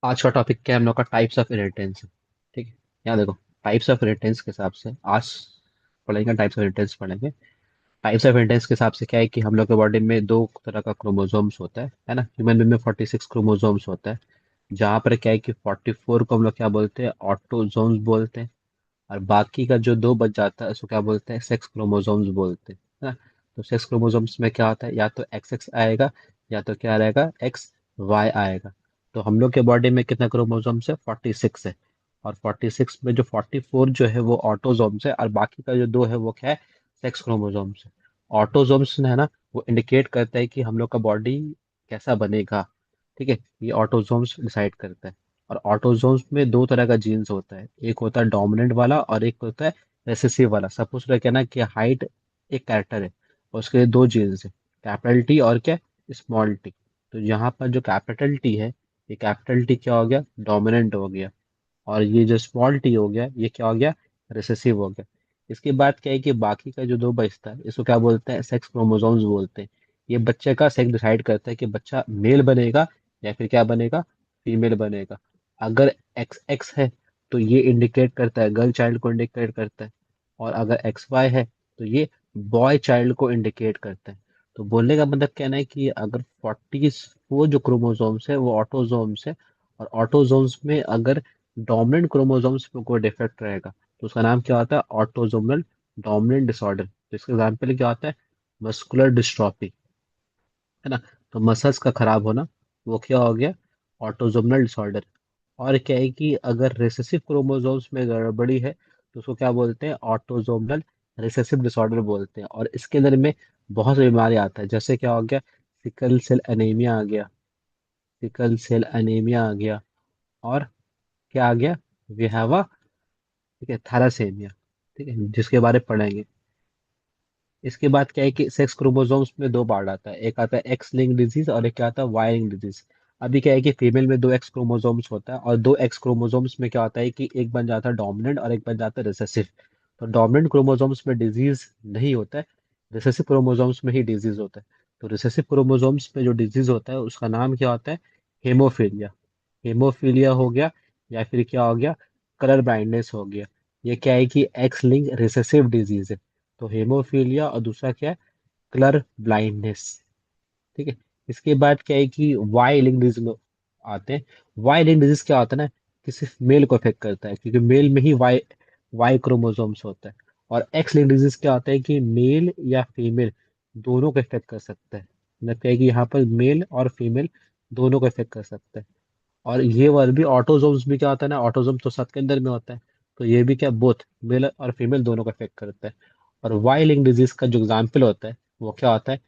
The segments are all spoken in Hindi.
आज का टॉपिक क्या है हम लोग का? Types of irritants. ठीक है। यहाँ देखो, टाइप्स ऑफ इरिटेंस के हिसाब से आज पढ़ेंगे। टाइप्स ऑफ इरिटेंस पढ़ेंगे। टाइप्स ऑफ इरिटेंस के हिसाब से क्या है कि हम लोग के बॉडी में दो तरह का क्रोमोसोम्स होता है ना। ह्यूमन बीइंग में 46 क्रोमोसोम्स होता है। जहाँ पर क्या है कि 44 को हम लोग क्या बोलते हैं? ऑटोजोम्स बोलते हैं। और बाकी का जो दो बच जाता है उसको क्या बोलते हैं? सेक्स क्रोमोसोम्स बोलते हैं, है ना। तो सेक्स क्रोमोसोम्स में क्या होता है? या तो एक्स एक्स आएगा, या तो क्या रहेगा? एक्स वाई आएगा। तो हम लोग के बॉडी में कितना क्रोमोसोम्स है? 46 है। और 46 में जो 44 जो है वो ऑटोजोम्स है, और बाकी का जो दो है वो क्या है? सेक्स क्रोमोसोम्स है। ऑटोजोम्स है ना, वो इंडिकेट करता है कि हम लोग का बॉडी कैसा बनेगा। ठीक है, ये ऑटोजोम्स डिसाइड करता है। और ऑटोजोम्स में दो तरह का जीन्स होता है, एक होता है डोमिनेंट वाला और एक होता है रेसेसिव वाला। सपोज रखे ना कि हाइट एक कैरेक्टर है और उसके लिए दो जीन्स है, कैपिटल टी और क्या? Small T. तो यहाँ पर जो कैपिटल टी है, ये कैपिटल टी क्या हो गया? डोमिनेंट हो गया। और ये जो स्मॉल टी हो गया, ये क्या हो गया? रिसेसिव हो गया। इसके बाद क्या है कि बाकी का जो दो बचता है इसको क्या बोलते हैं? सेक्स क्रोमोसोम्स बोलते हैं। ये बच्चे का सेक्स डिसाइड करता है कि बच्चा मेल बनेगा या फिर क्या बनेगा? फीमेल बनेगा। अगर एक्स एक्स है तो ये इंडिकेट करता है गर्ल चाइल्ड को इंडिकेट करता है। और अगर एक्स वाई है तो ये बॉय चाइल्ड को इंडिकेट करता है। तो बोलने का मतलब कहना है कि अगर 44 जो क्रोमोसोम्स है वो ऑटोजोम्स है, और ऑटोजोम्स में अगर डोमिनेंट क्रोमोसोम्स में कोई डिफेक्ट रहेगा तो उसका नाम क्या होता है? Autosomal dominant disorder. तो इसका एग्जाम्पल क्या होता है? मस्कुलर डिस्ट्रॉफी, है ना। तो मसल्स का खराब होना, वो क्या हो गया? Autosomal disorder. और क्या है कि अगर रिसेसिव क्रोमोसोम्स में गड़बड़ी है तो उसको क्या बोलते हैं? ऑटोजोमल रिसेसिव डिसऑर्डर बोलते हैं। और इसके अंदर में बहुत सी बीमारी आता है, जैसे क्या हो गया? सिकल सेल एनीमिया आ गया। सिकल सेल एनीमिया आ गया। और क्या आ गया? वी हैव अ, ठीक है, थैलासेमिया। ठीक है, जिसके बारे में पढ़ेंगे। इसके बाद क्या है कि सेक्स क्रोमोसोम्स में दो पार्ट आता है, एक आता है एक्स लिंक डिजीज और एक क्या आता है? Y link disease. अभी क्या है कि फीमेल में दो एक्स क्रोमोसोम्स होता है, और दो एक्स क्रोमोसोम्स में क्या होता है कि एक बन जाता है डोमिनेंट और एक बन जाता है रिसेसिव। तो डोमिनेंट क्रोमोसोम्स में डिजीज नहीं होता है, रिसेसिव क्रोमोसोम्स में ही डिजीज होता है। तो रिसेसिव क्रोमोसोम्स में जो डिजीज होता है उसका नाम क्या होता है? हेमोफीलिया। हेमोफीलिया हो गया, या फिर क्या हो गया? कलर ब्लाइंडनेस हो गया। ये क्या है कि एक्स लिंक रिसेसिव डिजीज है। तो हेमोफीलिया, और दूसरा क्या है? Colour blindness. ठीक है। इसके बाद क्या है कि वाई लिंक डिजीज में आते हैं। वाई लिंक डिजीज क्या होता है ना, कि सिर्फ मेल को अफेक्ट करता है, क्योंकि मेल में ही वाई वाई क्रोमोसोम्स होता है। और एक्स लिंक डिजीज क्या होता है कि मेल या फीमेल दोनों को अफेक्ट कर सकता है। मतलब क्या है कि यहाँ पर मेल और फीमेल दोनों को अफेक्ट कर सकता है। और ये वाला भी ऑटोजोम्स भी क्या होता है ना, ऑटोजोम तो सबके अंदर में होता है। तो ये भी क्या, बोथ मेल और फीमेल दोनों को अफेक्ट करता है। और वाई लिंक डिजीज का जो एग्जाम्पल होता है वो क्या होता है?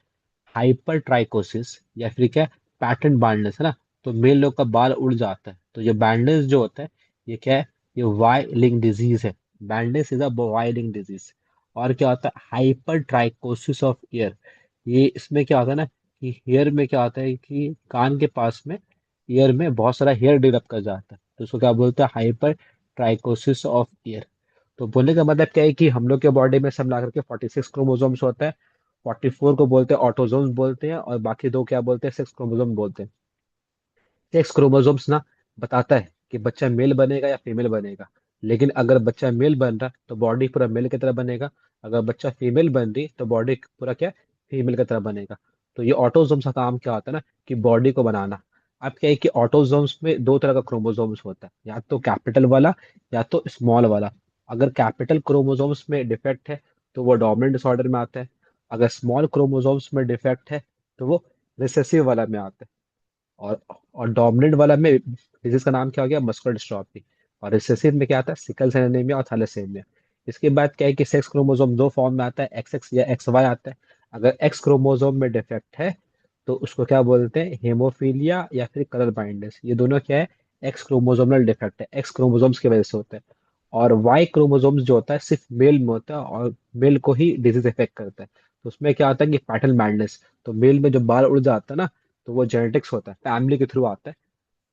हाइपर ट्राइकोसिस, या फिर क्या? पैटर्न बाल्डनेस, है ना। तो मेल लोग का बाल उड़ जाता है, तो ये बैंडनेस जो होता है, ये क्या है? ये वाई लिंक डिजीज है। Baldness is a Y link disease. और क्या होता है? Hypertrichosis of ear. ये इसमें क्या होता है ना, कि हेयर में क्या होता है कि कान के पास में, ईयर में बहुत सारा हेयर डेवलप कर जाता है, तो उसको क्या बोलते हैं? Hyper trichosis of year. तो बोलने का मतलब क्या है कि हम लोग के बॉडी में सब मिलाकर के 46 क्रोमोसोम्स होता है। 44 को बोलते हैं ऑटोजोम्स बोलते हैं, और बाकी दो क्या बोलते हैं? सेक्स क्रोमोसोम बोलते हैं। सेक्स क्रोमोसोम्स ना बताता है कि बच्चा मेल बनेगा या फीमेल बनेगा। लेकिन अगर बच्चा मेल बन रहा तो बॉडी पूरा मेल की तरह बनेगा। अगर बच्चा फीमेल बन रही तो बॉडी पूरा क्या? फीमेल की तरह बनेगा। तो ये ऑटोजोम्स का काम क्या होता है ना, कि बॉडी को बनाना। अब क्या है कि ऑटोजोम्स में दो तरह का क्रोमोसोम्स होता है, या तो कैपिटल वाला या तो स्मॉल वाला। अगर कैपिटल क्रोमोसोम्स में डिफेक्ट है तो वो डोमिनेंट डिसऑर्डर में आता है। अगर स्मॉल क्रोमोसोम्स में डिफेक्ट है तो वो रिसेसिव वाला में आता है। और डोमिनेंट वाला में डिजीज का नाम क्या हो गया? Muscular dystrophy. और रिसेसिव में क्या आता है? सिकल सेल एनीमिया और थैलेसीमिया। इसके बाद क्या है कि सेक्स क्रोमोसोम दो फॉर्म में आता है, एक्स एक्स या एक्स वाई आता है। अगर एक्स क्रोमोसोम में डिफेक्ट है तो उसको क्या बोलते हैं? हेमोफीलिया या फिर कलर ब्लाइंडनेस। ये दोनों क्या है? एक्स क्रोमोसोमल डिफेक्ट है, एक्स क्रोमोसोम्स की वजह से होता है। और वाई क्रोमोसोम्स जो होता है सिर्फ मेल में होता है, और मेल को ही डिजीज इफेक्ट करता है। तो उसमें क्या होता है कि पैटर्न ब्लाइंडनेस। तो मेल में जो बाल उड़ जाता है ना, तो वो जेनेटिक्स होता है, फैमिली के थ्रू आता है।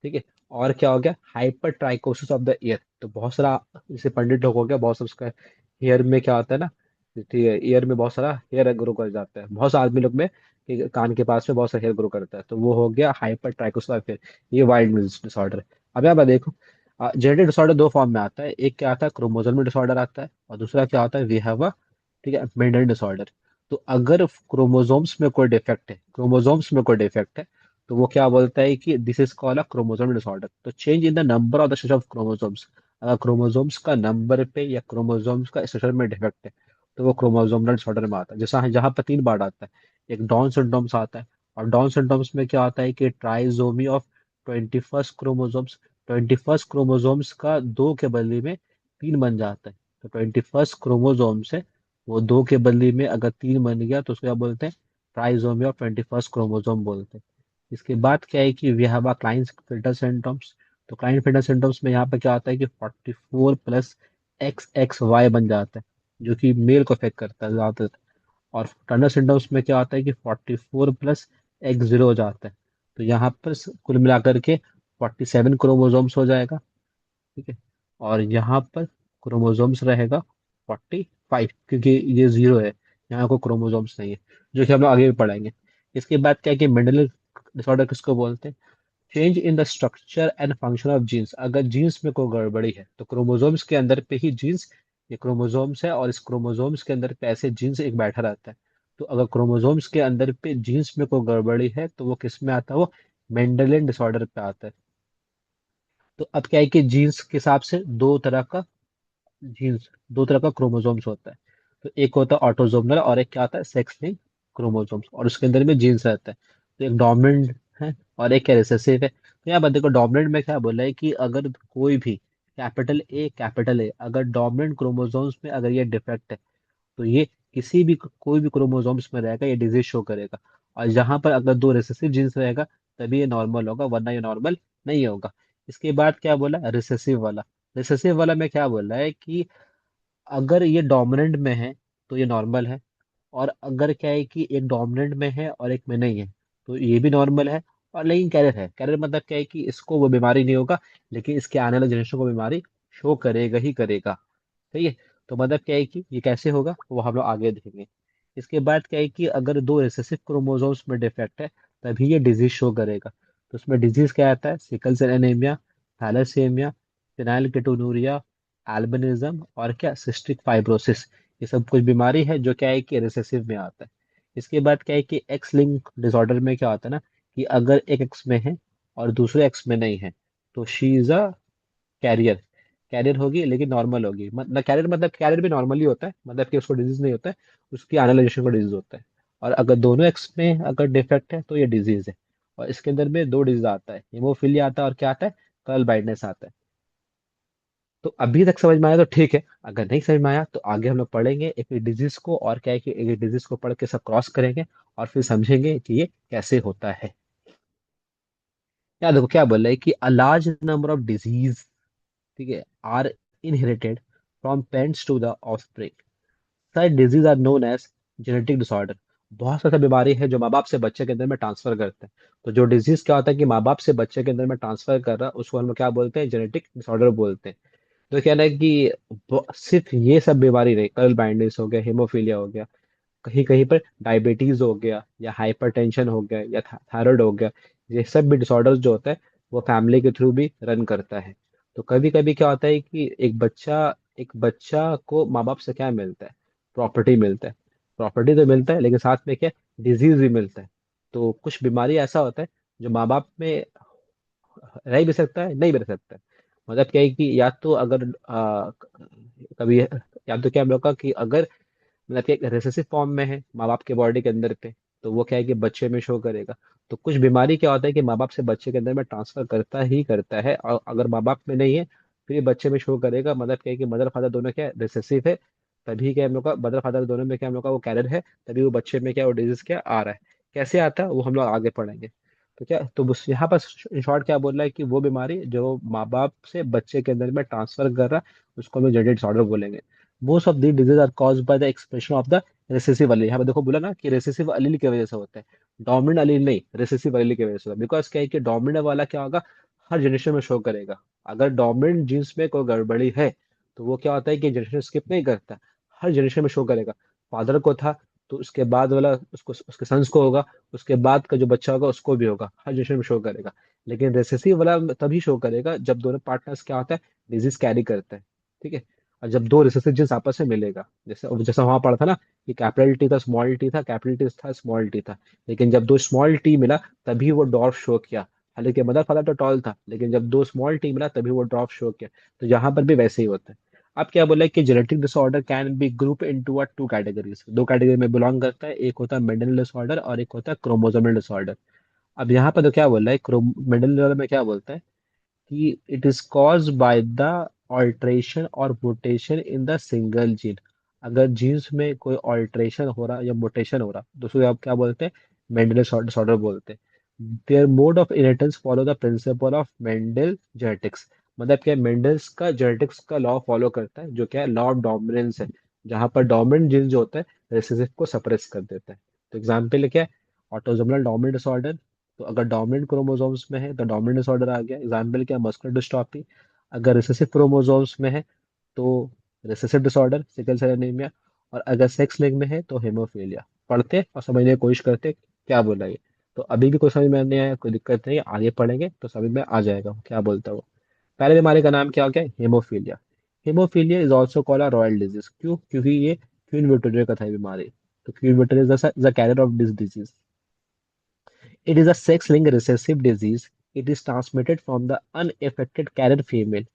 ठीक है। और क्या हो गया? Hyper trichosis of the year. तो बहुत सारा, जैसे पंडित लोग हो गया, बहुत सारा उसका हेयर में क्या होता है ना, ठीक है, ईयर में बहुत सारा हेयर ग्रो कर जाता है, बहुत सारे आदमी लोग में कि कान के पास में बहुत सारा हेयर ग्रो करता है, तो वो हो गया हाइपर ट्राइकोसिस ऑफ ईयर। ये वाइल्ड डिसऑर्डर। अब यहाँ पर देखो, जेनेटिक डिसऑर्डर दो फॉर्म में आता है, एक क्या आता है क्रोमोसोमल डिसऑर्डर आता है, और दूसरा क्या होता है वी हैव अ, ठीक है, मेंडल डिसऑर्डर। तो अगर क्रोमोसोम्स में कोई डिफेक्ट है, क्रोमोसोम्स में कोई डिफेक्ट है, तो वो क्या बोलता है कि this is called a chromosomal disorder. तो change in the number of the set of chromosomes, अगर क्रोमोसोम्स का नंबर पे या क्रोमोसोम्स का स्ट्रक्चर में डिफेक्ट है, तो वो क्रोमोसोमल डिसऑर्डर में आता है। जैसा जहाँ पर तीन बार आता है, एक डाउन सिंड्रोम्स आता है, और डाउन सिंड्रोम्स में क्या आता है कि trisomy of 21st chromosomes, 21st chromosomes का दो के बदले में तीन बन जाता है। तो 21st क्रोमोसोम्स है, वो दो के बदले में अगर तीन बन गया तो उसको क्या बोलते हैं, ट्राइसोमी ऑफ 21st क्रोमोसोम बोलते हैं। इसके बाद क्या है कि we have a Klinefelter syndromes. तो क्लाइंट फिल्टर सिंड्रोम्स में यहाँ पे क्या होता है कि 44 प्लस एक्स एक्स वाई बन जाता है, जो कि मेल को अफेक्ट करता है ज्यादातर। और टर्नर सिंड्रोम्स में क्या होता है कि 44 प्लस एक्स जीरो हो जाता है। तो यहाँ पर कुल मिलाकर के 47 क्रोमोसोम्स हो जाएगा, ठीक है। और यहाँ पर क्रोमोसोम्स रहेगा 45, क्योंकि ये जीरो है, यहाँ को क्रोमोसोम्स नहीं है, जो कि हम लोग आगे भी पढ़ेंगे। इसके बाद क्या है कि मेंडल डिसऑर्डर किसको बोलते हैं, change in the structure and function of genes. अगर जीन्स में कोई गड़बड़ी है तो क्रोमोसोम्स के अंदर पे ही जीन्स, ये क्रोमोसोम्स है और इस क्रोमोसोम्स के अंदर पे ऐसे जीन्स एक बैठा रहता है। तो अगर क्रोमोसोम्स के अंदर पे जीन्स में कोई गड़बड़ी है तो वो किस में आता है, वो मेंडेलियन डिसऑर्डर पे आता है। तो अब क्या है कि जीन्स के हिसाब से दो तरह का जीन्स, दो तरह का क्रोमोसोम्स होता है। तो एक होता है ऑटोसोमल और एक क्या आता है सेक्स लिंक क्रोमोसोम्स, और उसके अंदर में जीन्स रहता है। तो एक डोमिनेंट है और एक रिसेसिव है। तो यहाँ बंदे को डोमिनेंट में क्या बोला है कि अगर कोई भी कैपिटल ए अगर डोमिनेंट क्रोमोसोम्स में अगर ये डिफेक्ट है, तो ये किसी भी कोई भी क्रोमोसोम्स में रहेगा, ये डिजीज शो करेगा। और जहां पर अगर दो रिसेसिव जीन्स रहेगा तभी ये नॉर्मल होगा, वरना ये नॉर्मल नहीं होगा। इसके बाद क्या बोला रिसेसिव वाला, रिसेसिव वाला में क्या बोला है कि अगर ये डोमिनेंट में है तो ये नॉर्मल है, और अगर क्या है कि एक डोमिनेंट में है और एक में नहीं है तो ये भी नॉर्मल है। और लेकिन कैरियर है, कैरियर मतलब क्या है कि इसको वो बीमारी नहीं होगा, लेकिन इसके आने वाले जनरेशन को बीमारी शो करेगा ही करेगा। सही है। तो मतलब क्या है कि ये कैसे होगा वो हम लोग आगे देखेंगे। इसके बाद क्या है कि अगर दो रिसेसिव क्रोमोसोम्स में डिफेक्ट है तभी ये डिजीज शो करेगा। तो उसमें डिजीज क्या आता है, sickle cell anaemia, thalassaemia, phenylketonuria, albinism और क्या सिस्टिक फाइब्रोसिस। ये सब कुछ बीमारी है जो क्या है कि रिसेसिव में आता है। इसके बाद क्या है कि एक्स लिंक डिसऑर्डर में क्या होता है ना, कि अगर एक एक्स में है और दूसरे एक्स में नहीं है, तो she is a carrier, carrier होगी लेकिन नॉर्मल होगी। मतलब कैरियर मतलब कैरियर भी नॉर्मली होता है, मतलब कि उसको डिजीज नहीं होता है, उसकी एनालाइजेशन को डिजीज होता है। और अगर दोनों एक्स में अगर डिफेक्ट है तो ये डिजीज है। और इसके अंदर में दो डिजीज आता है, हेमोफीलिया आता है और क्या आता है, कर्ल बाइंडनेस आता है। तो अभी तक समझ में आया तो ठीक है, अगर नहीं समझ में आया तो आगे हम लोग पढ़ेंगे एक डिजीज को, और क्या है कि एक डिजीज को पढ़ के सब क्रॉस करेंगे और फिर समझेंगे कि ये कैसे होता है। यार देखो क्या बोल रहा है कि a large number of disease, ठीक है, are inherited from parents to the offspring. सारे disease are known as genetic disorder. बहुत सारी बीमारी है जो माँ बाप से बच्चे के अंदर में ट्रांसफर करते हैं। तो जो डिजीज क्या होता है कि माँ बाप से बच्चे के अंदर में ट्रांसफर कर रहा है उसको हम लोग क्या बोलते हैं, जेनेटिक डिसऑर्डर बोलते हैं। तो कहना है कि सिर्फ ये सब बीमारी नहीं, कर्ल बाइंडनेस हो गया, हेमोफीलिया हो गया, कहीं कहीं पर डायबिटीज हो गया या हाइपरटेंशन हो गया या थायराइड हो गया, ये सब भी डिसऑर्डर्स जो होता है वो फैमिली के थ्रू भी रन करता है। तो कभी कभी क्या होता है कि एक बच्चा को माँ बाप से क्या मिलता है, प्रॉपर्टी मिलता है। प्रॉपर्टी तो मिलता है लेकिन साथ में क्या, डिजीज भी मिलता है। तो कुछ बीमारी ऐसा होता है जो माँ बाप में रह भी सकता है, नहीं भी रह सकता है। मतलब क्या है कि या तो अगर कभी, या तो क्या हम लोग का कि अगर मतलब कि एक रिसेसिव फॉर्म में है माँ बाप के बॉडी के अंदर पे, तो वो क्या है कि बच्चे में शो करेगा। तो कुछ बीमारी क्या होता है कि माँ बाप से बच्चे के अंदर में ट्रांसफर करता ही करता है, और अगर माँ बाप में नहीं है फिर ये बच्चे में शो करेगा। मतलब क्या है कि मदर फादर दोनों क्या रिसेसिव है, तभी क्या हम लोग का मदर फादर दोनों में क्या हम लोग का वो कैरियर है, तभी वो बच्चे में क्या वो डिजीज क्या आ रहा है। कैसे आता है वो हम लोग आगे पढ़ेंगे। तो क्या तो बस यहाँ पर इन शॉर्ट क्या बोल रहा है कि वो बीमारी जो माँ बाप से बच्चे के अंदर में ट्रांसफर कर रहा है उसको हम लोग जेनेटिक डिसऑर्डर बोलेंगे। Most of the disease are caused by the expression of the recessive allele. यहाँ पे देखो बोला ना कि रिसेसिव एलील की वजह से होता है, डोमिनेंट एलील नहीं, रिसेसिव एलील की वजह से होता है। बिकॉज क्या है कि डोमिनेंट वाला क्या होगा, हर जनरेशन में शो करेगा। अगर डोमिनेंट जीन्स में कोई गड़बड़ी है तो वो क्या होता है कि जनरेशन स्किप नहीं करता, हर जनरेशन में शो करेगा। फादर को था तो उसके बाद वाला उसको उसके सन्स को होगा, उसके बाद का जो बच्चा होगा उसको भी होगा, हर जनरेशन में शो करेगा। लेकिन रिसेसिव वाला तभी शो करेगा जब दोनों पार्टनर्स क्या होता है, डिजीज कैरी करते हैं। ठीक है। और जब दो रिसेसिव जीन्स आपस में मिलेगा, जैसे जैसा वहां पढ़ा था ना कि कैपिटल टी था स्मॉल टी था, कैपिटल टी था स्मॉल टी था, लेकिन जब दो स्मॉल टी मिला तभी वो डॉर्फ शो किया। हालांकि मदर फादर तो टॉल था, लेकिन जब दो स्मॉल टी मिला तभी वो ड्रॉप शो किया। तो यहाँ पर भी वैसे ही होता है। अब क्या बोला है कि genetic disorder can be group into a two categories, दो कैटेगरी में बिलोंग करता है, एक होता है मेंडल डिसऑर्डर और एक होता है क्रोमोसोमल डिसऑर्डर। अब यहाँ पर तो क्या बोल रहा है, मेंडल डिसऑर्डर में क्या बोलता है कि it is caused by the alteration और mutation in the single gene. अगर जीन्स में कोई ऑल्ट्रेशन हो रहा या म्यूटेशन हो रहा तो उसको आप क्या बोलते हैं, मेंडल डिसऑर्डर बोलते हैं। Their mode of inheritance follow the principle of Mendel genetics. मतलब क्या, मेंडल्स का जेनेटिक्स का लॉ फॉलो करता है, जो क्या है, लॉ ऑफ डोमिनेंस है, जहां पर डोमिनेंट जीन जो होता है रिसेसिव को सप्रेस कर देता है। तो एग्जाम्पल क्या है, ऑटोसोमल डोमिनेंट डिसऑर्डर। तो अगर डोमिनेंट क्रोमोसोम्स में है तो डोमिनेंट डिसऑर्डर आ गया, एग्जाम्पल क्या, मस्कुलर डिस्ट्रॉफी। अगर रिसेसिव क्रोमोसोम्स में है तो recessive disorder sickle cell anaemia. और अगर सेक्स लिंक में है तो हेमोफीलिया। पढ़ते और समझने की कोशिश करते क्या बोला ये। तो अभी भी कोई समझ में नहीं आया, कोई दिक्कत नहीं है, आगे पढ़ेंगे तो समझ में आ जाएगा वो क्या बोलता है वो। पहले बीमारी का नाम क्या हो गया, haemophilia. Haemophilia is also called a royal disease, क्यों, क्योंकि ये क्वीन विक्टोरिया का था ये बीमारी। तो queen Victoria is the carrier of this disease. It is a sex-linked recessive disease. It is transmitted from the unaffected carrier female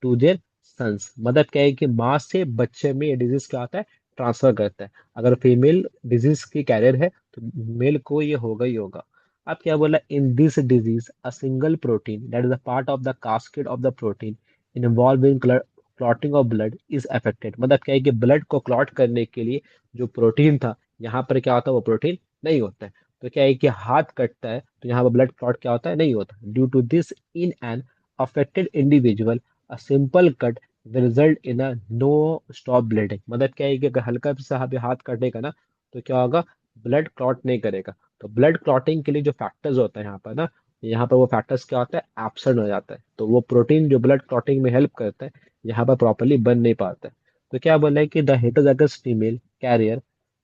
to their sons. मतलब क्या है कि माँ से बच्चे में ये डिजीज क्या होता है, ट्रांसफर करता है। अगर फीमेल डिजीज की कैरियर है तो मेल को ये होगा ही होगा। अब क्या बोला, in this disease a single protein that is a part of the cascade of the protein involve in clotting of blood is affected. मतलब क्या है कि ब्लड को क्लॉट करने के लिए जो प्रोटीन था, यहाँ पर क्या होता है, वो प्रोटीन नहीं होता है। तो क्या है कि हाथ कटता है तो यहाँ पर ब्लड क्लॉट क्या होता है, नहीं होता। Due to this in an affected individual a simple cut will result in a no stop bleeding। मतलब क्या है कि अगर हल्का सा भी हाथ कटेगा ना तो क्या होगा, ब्लड क्लॉट नहीं करेगा। तो ब्लड क्लॉटिंग के लिए जो फैक्टर्स होता है यहाँ पर ना, यहाँ पर वो फैक्टर्स क्या होता है, एब्सेंट हो जाता है। तो वो प्रोटीन जो ब्लड क्लॉटिंग में हेल्प करता है यहाँ पर प्रॉपरली बन नहीं पाता है। तो क्या बोला है कि the heterozygous female carrier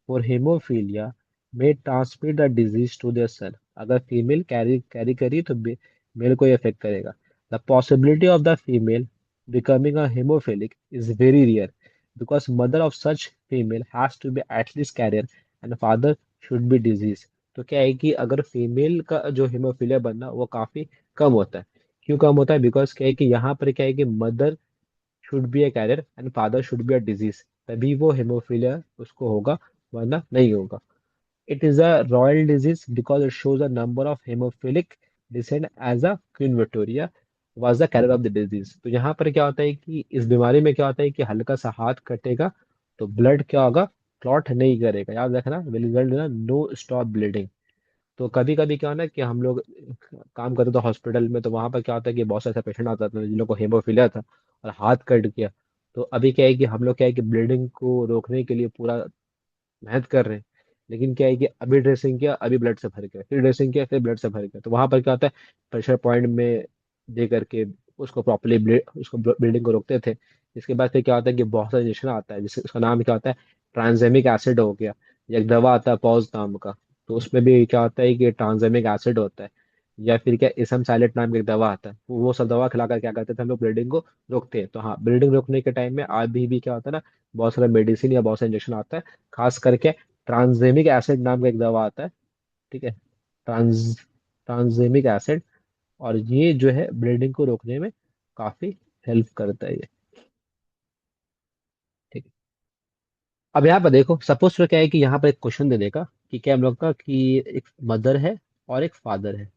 for haemophilia may transmit the disease to their son. अगर फीमेल कैरी कैरी करी तो मेल को इफेक्ट करेगा। The possibility of the female becoming a hemophilic is very rare because mother of such female has to be at least carrier and father should be disease। तो क्या है कि अगर फीमेल का जो हेमोफीलिया बनना वो काफी कम होता है। क्यों कम होता है, बिकॉज क्या है कि यहाँ पर क्या है कि mother should be a carrier and father should be a disease, तभी वो हेमोफीलिया उसको होगा, वरना नहीं होगा। It is a royal disease because it shows a number of hemophilic descent as a Queen Victoria was the carrier of the disease। तो यहाँ पर क्या होता है कि इस बीमारी में क्या होता है कि हल्का सा हाथ कटेगा तो ब्लड क्या होगा, क्लॉट नहीं करेगा। याद रखना, will result in no stop bleeding. तो कभी कभी क्या होना है कि हम लोग काम करते थे हॉस्पिटल में, तो वहां पर क्या होता है कि बहुत से ऐसा पेशेंट आता था जिन लोग को हेमोफीलिया था और हाथ कट गया। तो अभी क्या है कि हम लोग क्या है कि ब्लीडिंग को रोकने के लिए पूरा मेहनत कर रहे हैं, लेकिन क्या है कि अभी ड्रेसिंग किया, अभी ब्लड से भर गया, फिर ड्रेसिंग किया, फिर ब्लड से भर गया। तो वहां पर क्या होता है, प्रेशर पॉइंट में दे करके उसको प्रॉपरली उसको ब्लीडिंग को रोकते थे। इसके बाद फिर क्या होता है कि बहुत सारा इंजेक्शन आता है, जिससे उसका नाम क्या होता है, ट्रांसजेमिक एसिड हो गया। या एक दवा आता है पॉज नाम का, तो उसमें भी क्या होता है कि ट्रांसजेमिक एसिड होता है। या फिर क्या, इसम साइलेंट नाम की एक दवा आता है, वो सब दवा खिलाकर क्या करते थे हम लोग, ब्लीडिंग को रोकते हैं। तो हाँ, ब्लीडिंग रोकने के टाइम में अभी भी क्या होता है ना, बहुत सारा मेडिसिन या बहुत सारा इंजेक्शन आता है। खास करके ट्रांसजेमिक एसिड नाम का एक दवा आता है। ठीक है, ट्रांस ट्रांसजेमिक एसिड। और ये जो है ब्लीडिंग को रोकने में काफी हेल्प करता है ये। ठीक है। अब यहाँ पर देखो, सपोज तो क्या है कि यहाँ पर एक क्वेश्चन दे देगा कि क्या हम लोग का कि एक मदर है और एक फादर है।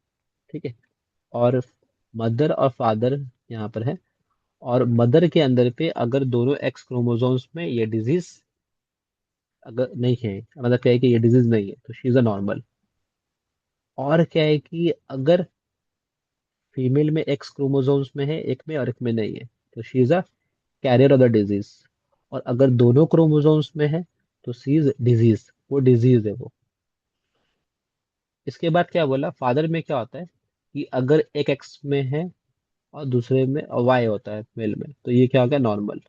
ठीक है। और मदर और फादर यहाँ पर है, और मदर के अंदर पे अगर दोनों एक्स क्रोमोसोम्स में ये डिजीज अगर नहीं है, मतलब क्या है कि ये डिजीज नहीं है, तो शी इज अ नॉर्मल। और क्या है कि अगर फीमेल में एक्स क्रोमोसोम्स में है एक में और एक में नहीं है, तो she is a carrier of the disease. और अगर दोनों क्रोमोसोम्स में है तो शी इज डिजीज, वो डिजीज है वो। इसके बाद क्या बोला, फादर में क्या होता है कि अगर एक एक्स में है और दूसरे में वाई होता है मेल में, तो ये क्या हो गया, नॉर्मल।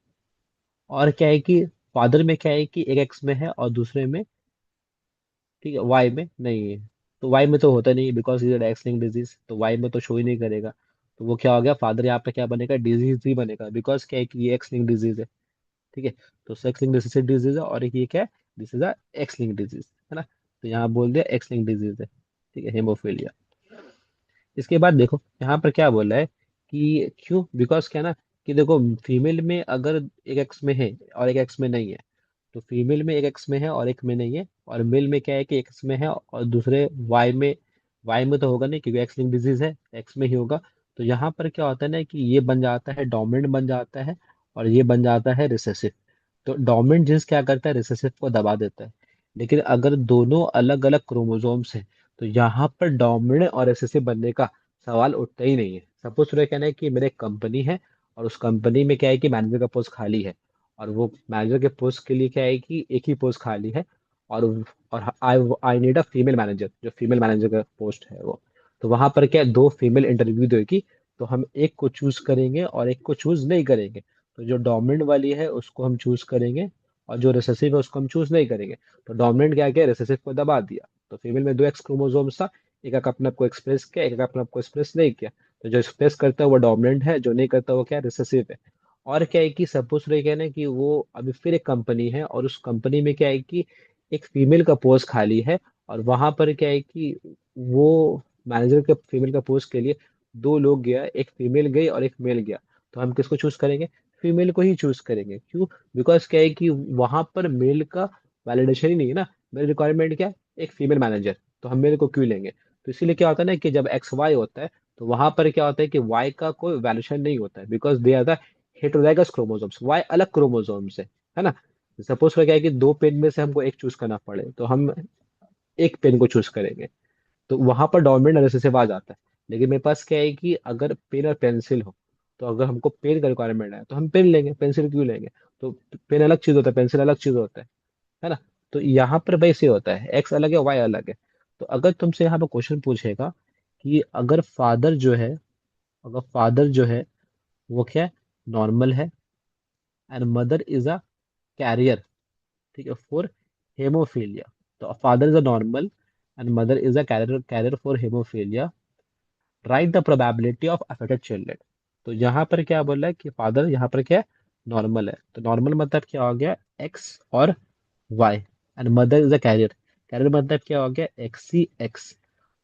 और क्या है कि फादर में क्या है कि एक एक्स में है और दूसरे में, ठीक है, वाई में नहीं है, तो वाई में तो होता नहीं, because is x link disease, तो वाई में तो शो ही नहीं करेगा। तो वो क्या हो गया, फादर यहाँ पे क्या बनेगा, डिजीज ही बनेगा, बिकॉज क्या है कि ये एक्स लिंक डिजीज है। ठीक है। तो सेक्स लिंक रिसेसिव डिजीज है, और एक ये क्या है, this is a x link disease, है ना। तो यहाँ बोल दिया एक्स लिंक डिजीज है। ठीक है, हेमोफीलिया। इसके बाद देखो यहाँ पर क्या बोला है कि क्यों, बिकॉज क्या ना, कि देखो फीमेल में अगर एक एक्स में है और एक एक्स में नहीं है, तो फीमेल में एक एक्स में है और एक में नहीं है, और मेल में क्या है कि एक्स में है और दूसरे वाई में, वाई में तो होगा नहीं क्योंकि एक्स लिंक डिजीज है, एक्स में ही होगा। तो यहाँ पर क्या होता है ना कि ये बन जाता है डोमिनेंट बन जाता है, और ये बन जाता है रिसेसिव। तो डोमिनेंट जींस क्या करता है, रिसेसिव को दबा देता है। लेकिन अगर दोनों अलग अलग क्रोमोसोम्स हैं, तो यहाँ पर डोमिनेंट और रिसेसिव बनने का सवाल उठता ही नहीं है। सपोज करो क्या है कि मेरे कंपनी है, और उस कंपनी में क्या है कि मैनेजर का पोस्ट खाली है, और वो मैनेजर के पोस्ट के लिए क्या है कि एक ही पोस्ट खाली है, और I I need a female manager, जो फीमेल मैनेजर का पोस्ट है वो। तो वहां पर क्या है, दो फीमेल इंटरव्यू देगी, तो हम एक को चूज करेंगे और एक को चूज नहीं करेंगे। तो जो डोमिनेंट वाली है उसको हम चूज करेंगे, और जो रिसेसिव है उसको हम चूज नहीं करेंगे। तो डोमिनेंट क्या किया, रिसेसिव को दबा दिया। तो फीमेल में दो एक्स क्रोमोसोम्स था, एक एक अपने आप को एक्सप्रेस किया, एक एक अपने आप को एक्सप्रेस नहीं किया। तो जो एक्सप्रेस करता है वो डोमिनेंट है, जो नहीं करता वो क्या है, रिसेसिव है। और क्या है कि सपोज रहे क्या है ना कि वो अभी फिर एक कंपनी है, और उस कंपनी में क्या है कि एक फीमेल का पोस्ट खाली है, और वहां पर क्या है कि वो मैनेजर के फीमेल का पोस्ट के लिए दो लोग गया, एक फीमेल गई और एक मेल गया। तो हम किसको चूज करेंगे, फीमेल को ही चूज करेंगे। क्यों, बिकॉज क्या है कि वहां पर मेल का वैलिडेशन ही नहीं है ना। मेरी रिक्वायरमेंट क्या है, एक फीमेल मैनेजर, तो हम मेल को क्यों लेंगे। तो इसीलिए क्या होता है ना कि जब एक्स वाई होता है, तो वहां पर क्या होता है कि वाई का कोई वैल्यूशन नहीं होता है, because they are the heterozygous chromosomes, Y अलग क्रोमोसोम्स है ना। सपोज क्या है कि दो पेन में से हमको एक चूज करना पड़े, तो हम एक पेन को चूज करेंगे। तो वहां पर डोमिनेंट और रिसेसिव आ जाता है। लेकिन मेरे पास क्या है कि अगर पेन और पेंसिल हो, तो अगर हमको पेन का रिक्वायरमेंट है तो हम पेन लेंगे, पेंसिल क्यों लेंगे। तो पेन अलग चीज होता है, पेंसिल अलग चीज होता है ना। तो यहाँ पर वैसे होता है, एक्स अलग है वाई अलग है। तो अगर तुमसे यहाँ पर क्वेश्चन पूछेगा कि अगर फादर जो है, अगर फादर जो है वो क्या है, नॉर्मल है, and mother is a carrier, ठीक है, फॉर हेमोफीलिया। तो father is a normal and mother is a carrier carrier for haemophilia, right the probability of affected children. तो यहाँ पर क्या बोल रहा है कि फादर यहाँ पर क्या है, नॉर्मल है। तो नॉर्मल मतलब क्या हो गया, एक्स और Y, and mother is a carrier, carrier मतलब क्या हो गया, एक्स सी एक्स।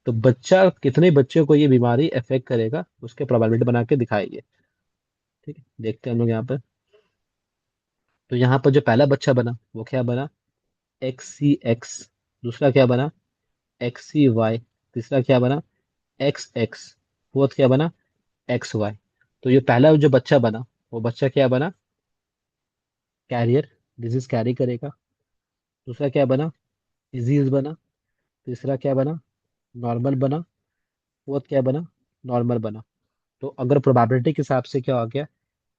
तो बच्चा कितने बच्चों को ये बीमारी अफेक्ट करेगा उसके प्रोबेबिलिटी बना के दिखाइए। ठीक है, देखते हैं हम लोग यहाँ पर। तो यहाँ पर जो पहला बच्चा बना वो क्या बना, एक्स सी एक्स। दूसरा क्या बना, एक्स सी वाई। तीसरा क्या बना, एक्स एक्स। फोर्थ क्या बना, एक्स वाई। तो ये पहला जो बच्चा बना, वो बच्चा क्या बना, कैरियर, डिजीज कैरी करेगा। दूसरा क्या बना, डिजीज बना। तीसरा क्या बना, नॉर्मल बना। फोर्थ क्या बना, नॉर्मल बना। तो अगर प्रोबेबिलिटी के हिसाब से क्या हो गया,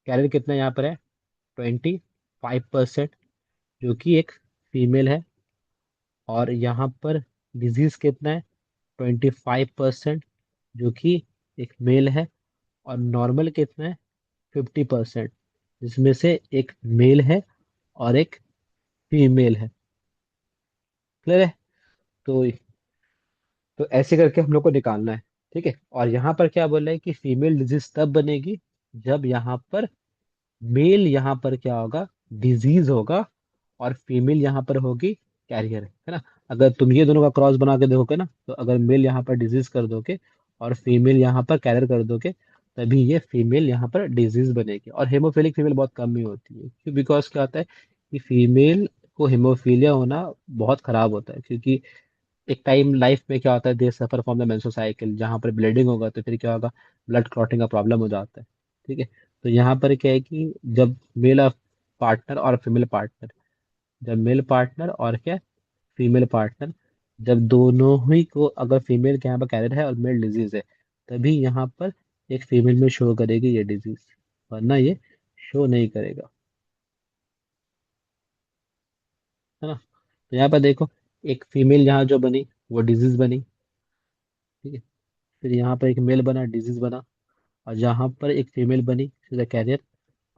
कैरियर कितना यहाँ पर है, 25%, जो कि एक फीमेल है। और यहाँ पर डिजीज कितना है, 25%, जो कि एक मेल है। और नॉर्मल कितना है, 50%, जिसमें से एक मेल है और एक फीमेल है। क्लियर है। तो ऐसे करके हम लोग को निकालना है। ठीक है, और यहाँ पर क्या बोल रहा है कि फीमेल डिजीज तब बनेगी जब यहाँ पर मेल यहाँ पर क्या होगा, डिजीज होगा, और फीमेल यहाँ पर होगी कैरियर, है ना। अगर तुम ये दोनों का क्रॉस बना के देखोगे ना, तो अगर मेल यहाँ पर डिजीज कर दोगे और फीमेल यहाँ पर कैरियर कर दोगे, तभी ये फीमेल यहाँ पर डिजीज बनेगी। और हेमोफिलिक फीमेल बहुत कम ही होती है, क्यों, बिकॉज क्या होता है कि फीमेल को हेमोफीलिया होना बहुत खराब होता है। क्योंकि एक टाइम लाइफ में क्या होता है, they suffer from the menstrual cycle, जहाँ पर ब्लीडिंग होगा तो फिर क्या होगा, ब्लड क्लॉटिंग का प्रॉब्लम हो जाता है। ठीक है। तो यहाँ पर क्या है कि जब मेल पार्टनर और फीमेल पार्टनर, जब मेल पार्टनर और क्या, फीमेल पार्टनर, जब दोनों ही को, अगर फीमेल के यहाँ पर कैरियर है और मेल डिजीज है, तभी यहाँ पर एक फीमेल में शो करेगी ये डिजीज, वरना ये शो नहीं करेगा, है ना। तो यहाँ पर देखो, एक फीमेल यहाँ जो बनी वो डिजीज बनी। ठीक है। फिर यहाँ पर एक मेल बना, डिजीज बना। और जहाँ पर एक फीमेल बनी सीधा कैरियर,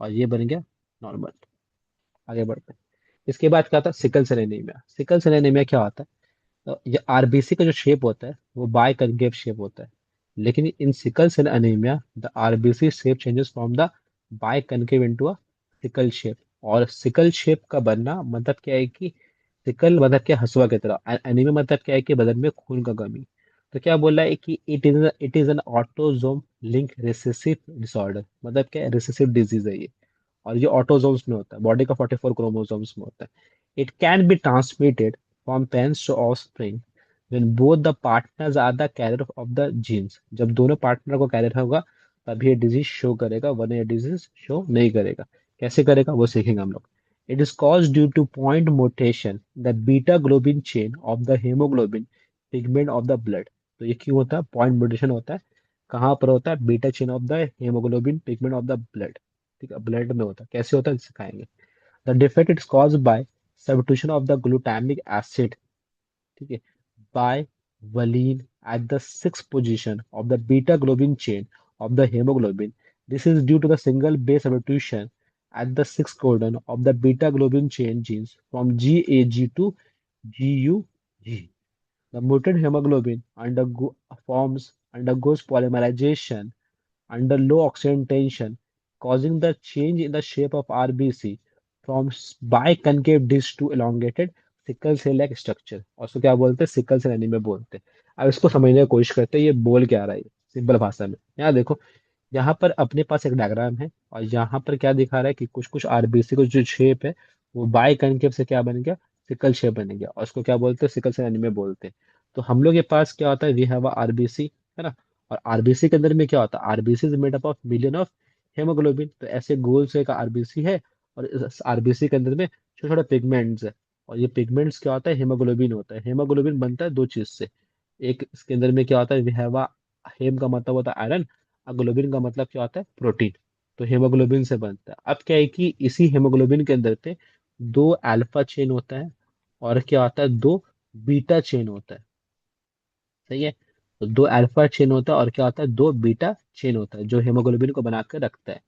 और ये बन गया नॉर्मल। आगे बढ़ते हैं। इसके बाद क्या था, sickle cell anaemia. Sickle cell anaemia क्या होता है, तो ये आरबीसी का जो शेप होता है वो बाय कंकेव शेप होता है, लेकिन in sickle cell anaemia the RBC shape changes from the biconcave into a sickle shape. और सिकल शेप का बनना मतलब क्या है कि सिकल मतलब क्या, हसुआ की तरह। एनीमिया मतलब क्या है कि बदन में खून का कमी। तो क्या बोल रहा है कि it is N autosome link recessive disorder, मतलब क्या है, रिसेसिव डिजीज है ये। और ये ऑटोसोम्स में होता है, बॉडी का 44 क्रोमोसोम्स में होता है। It can be transmitted from parents to offspring when both the partners are the carrier of the genes. जब दोनों पार्टनर को कैरियर होगा तभी ये डिजीज शो करेगा, वरना ये डिजीज शो नहीं करेगा। कैसे करेगा वो सीखेंगे हम लोग। It is cause due two point mutation the beta globin chain of the haemoglobin pigment of the blood. तो ये क्यों होता है, पॉइंट मोटेशन होता है, कहाँ पर होता है, beta chain of the haemoglobin pigment of the blood. ठीक है, ब्लड में होता है। कैसे होता है सिखाएंगे। The defect is cause by substitution of the glutamic acid, ठीक है, bye valine at the sixth position of the beta globin chain of the hemoglobin. This is due to the single base substitution at the sixth codon of the beta globin chain genes from GAG to GUG. The mutant hemoglobin undergoes polymerization under low oxygen tension, causing the change in the shape of RBC from biconcave dish to elongated sickle cell like structure. और उसको क्या बोलते हैं, सिकल सेल एनीमिया बोलते हैं। अब इसको समझने की कोशिश करते हैं, ये बोल क्या रहा है सिंपल भाषा में। यहाँ देखो, यहाँ पर अपने पास एक डायग्राम है, और यहाँ पर क्या दिखा रहा है कि कुछ कुछ आरबीसी को जो शेप है वो बाई कनकेव से क्या बन गया, सिकल शेप बन गया, और उसको क्या बोलते हैं, सिकल सेल एनीमिया बोलते हैं। तो हम लोग के पास क्या होता है, वी हैव आरबीसी, है ना। और आरबीसी के अंदर में क्या होता है, RBC is made up of million of haemoglobin. तो ऐसे गोल से एक आरबीसी है, और इस आरबीसी के अंदर में छोटे छोटे पिगमेंट्स है। और ये पिगमेंट्स क्या होता है, हेमोग्लोबिन होता है। हेमोग्लोबिन बनता है दो चीज से। एक इसके अंदर में क्या होता है, वी हैव हेम का मतलब होता है आयरन, और ग्लोबिन का मतलब क्या होता है, प्रोटीन। तो हेमोग्लोबिन से बनता है। अब क्या है कि इसी हेमोग्लोबिन के अंदर पे दो अल्फा चेन होता है, और क्या होता है, दो बीटा चेन होता है। सही है। तो दो अल्फा चेन होता है, और क्या होता है, दो बीटा चेन होता है, जो हेमोग्लोबिन को बना कर रखता है।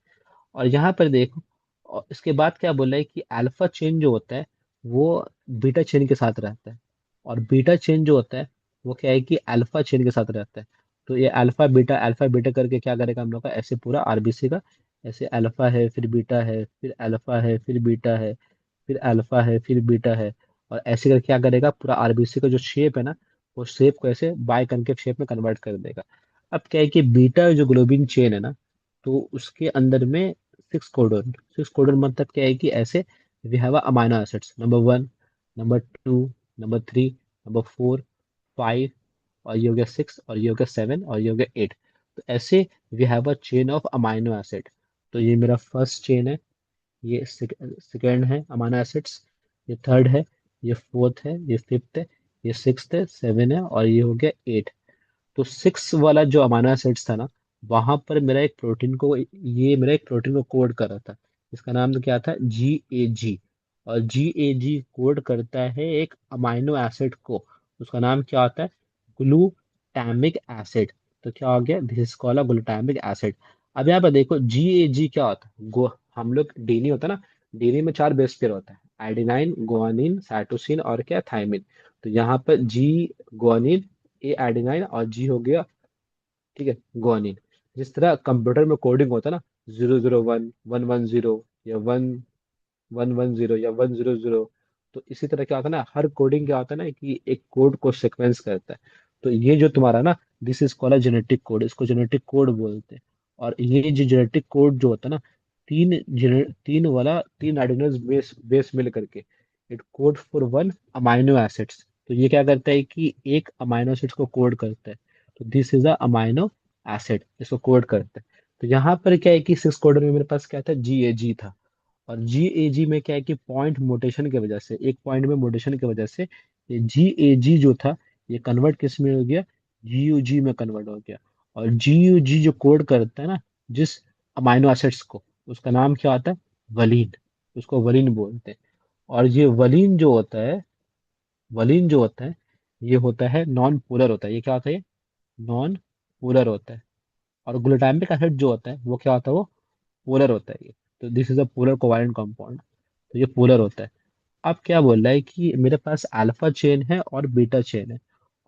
और यहाँ पर देखो, और इसके बाद क्या बोला है कि अल्फा चेन जो होता है वो बीटा चेन के साथ रहता है, और बीटा चेन जो होता है वो क्या है कि अल्फा चेन के साथ रहता है। तो ये अल्फा बीटा करके क्या करेगा हम लोग का, ऐसे पूरा आरबीसी का, ऐसे अल्फा है फिर बीटा है फिर अल्फा है फिर बीटा है फिर अल्फा है फिर बीटा है। और ऐसे करके क्या करेगा, पूरा आरबीसी का जो शेप है ना, वो शेप को ऐसे बाय कनकेव शेप में कन्वर्ट कर देगा। अब क्या है कि बीटा जो ग्लोबिन चेन है ना, तो उसके अंदर में सिक्स कोडन मतलब क्या है कि ऐसे we have amino acids number 1, number 2, number 3, number 4, 5, और ये हो गया 6, और ये हो गया 7, और ये हो गया 8। तो ऐसे we have a chain of amino acid. तो ये मेरा फर्स्ट चेन है, ये सेकेंड है अमाइनो एसिड्स, ये थर्ड है, ये फोर्थ है, ये फिफ्थ है, ये सिक्स्थ है, सेवन है, और ये हो गया 8। तो 6 वाला जो अमाइनो एसिड्स था ना, वहां पर मेरा एक प्रोटीन को कोड कर रहा था। इसका नाम तो क्या था, GAG। और GAG कोड करता है एक अमाइनो एसिड को, उसका नाम क्या होता है, ग्लूटामिक एसिड। तो क्या हो गया, this is called glutamic acid. अब यहाँ पर देखो GAG क्या होता है, गो हम लोग डीएनए होता है ना, डीएनए में 4 बेस पेयर होता है, आइडिनाइन, गुआनिन, साइटोसिन और क्या, थायमिन। तो यहाँ पर जी गुआनिन, ए एडेनाइन, और जी हो गया, ठीक है, गुआनिन। जिस तरह कंप्यूटर में कोडिंग होता है ना, 001 110, या 1110, या 100, तो इसी तरह क्या होता है ना, हर कोडिंग क्या होता है ना कि एक कोड को सीक्वेंस करता है। तो ये जो तुम्हारा ना, this is called genetic code, इसको जेनेटिक कोड बोलते हैं। और ये जो जेनेटिक कोड जो होता है ना, तीन नाइट्रोजन बेस मिल करके it code for one amino acids. तो ये क्या करता है कि एक अमाइनो एसिड्स को कोड करता है। तो this is a amino acid, इसको कोड करता है। तो यहाँ पर क्या है कि सिक्स कोडर में मेरे पास क्या था, GAG था। और GAG में क्या है कि पॉइंट मोटेशन की वजह से, एक पॉइंट में मोटेशन की वजह से ये GAG जो था, ये कन्वर्ट किस में हो गया, GUG में कन्वर्ट हो गया। और GUG जो कोड करता है ना, जिस अमाइनो एसिड्स को, उसका नाम क्या आता है, वलीन। उसको वलीन बोलते हैं। और ये वलीन जो होता है ये होता है नॉन पोलर होता है। ये क्या होता है, नॉन पोलर होता है। और ग्लूटामिक एसिड जो होता है वो क्या होता है, वो पोलर होता है ये। तो this is a polar covalent compound. तो ये पोलर होता है। अब क्या बोल रहा है कि मेरे पास अल्फा चेन है और बीटा चेन है,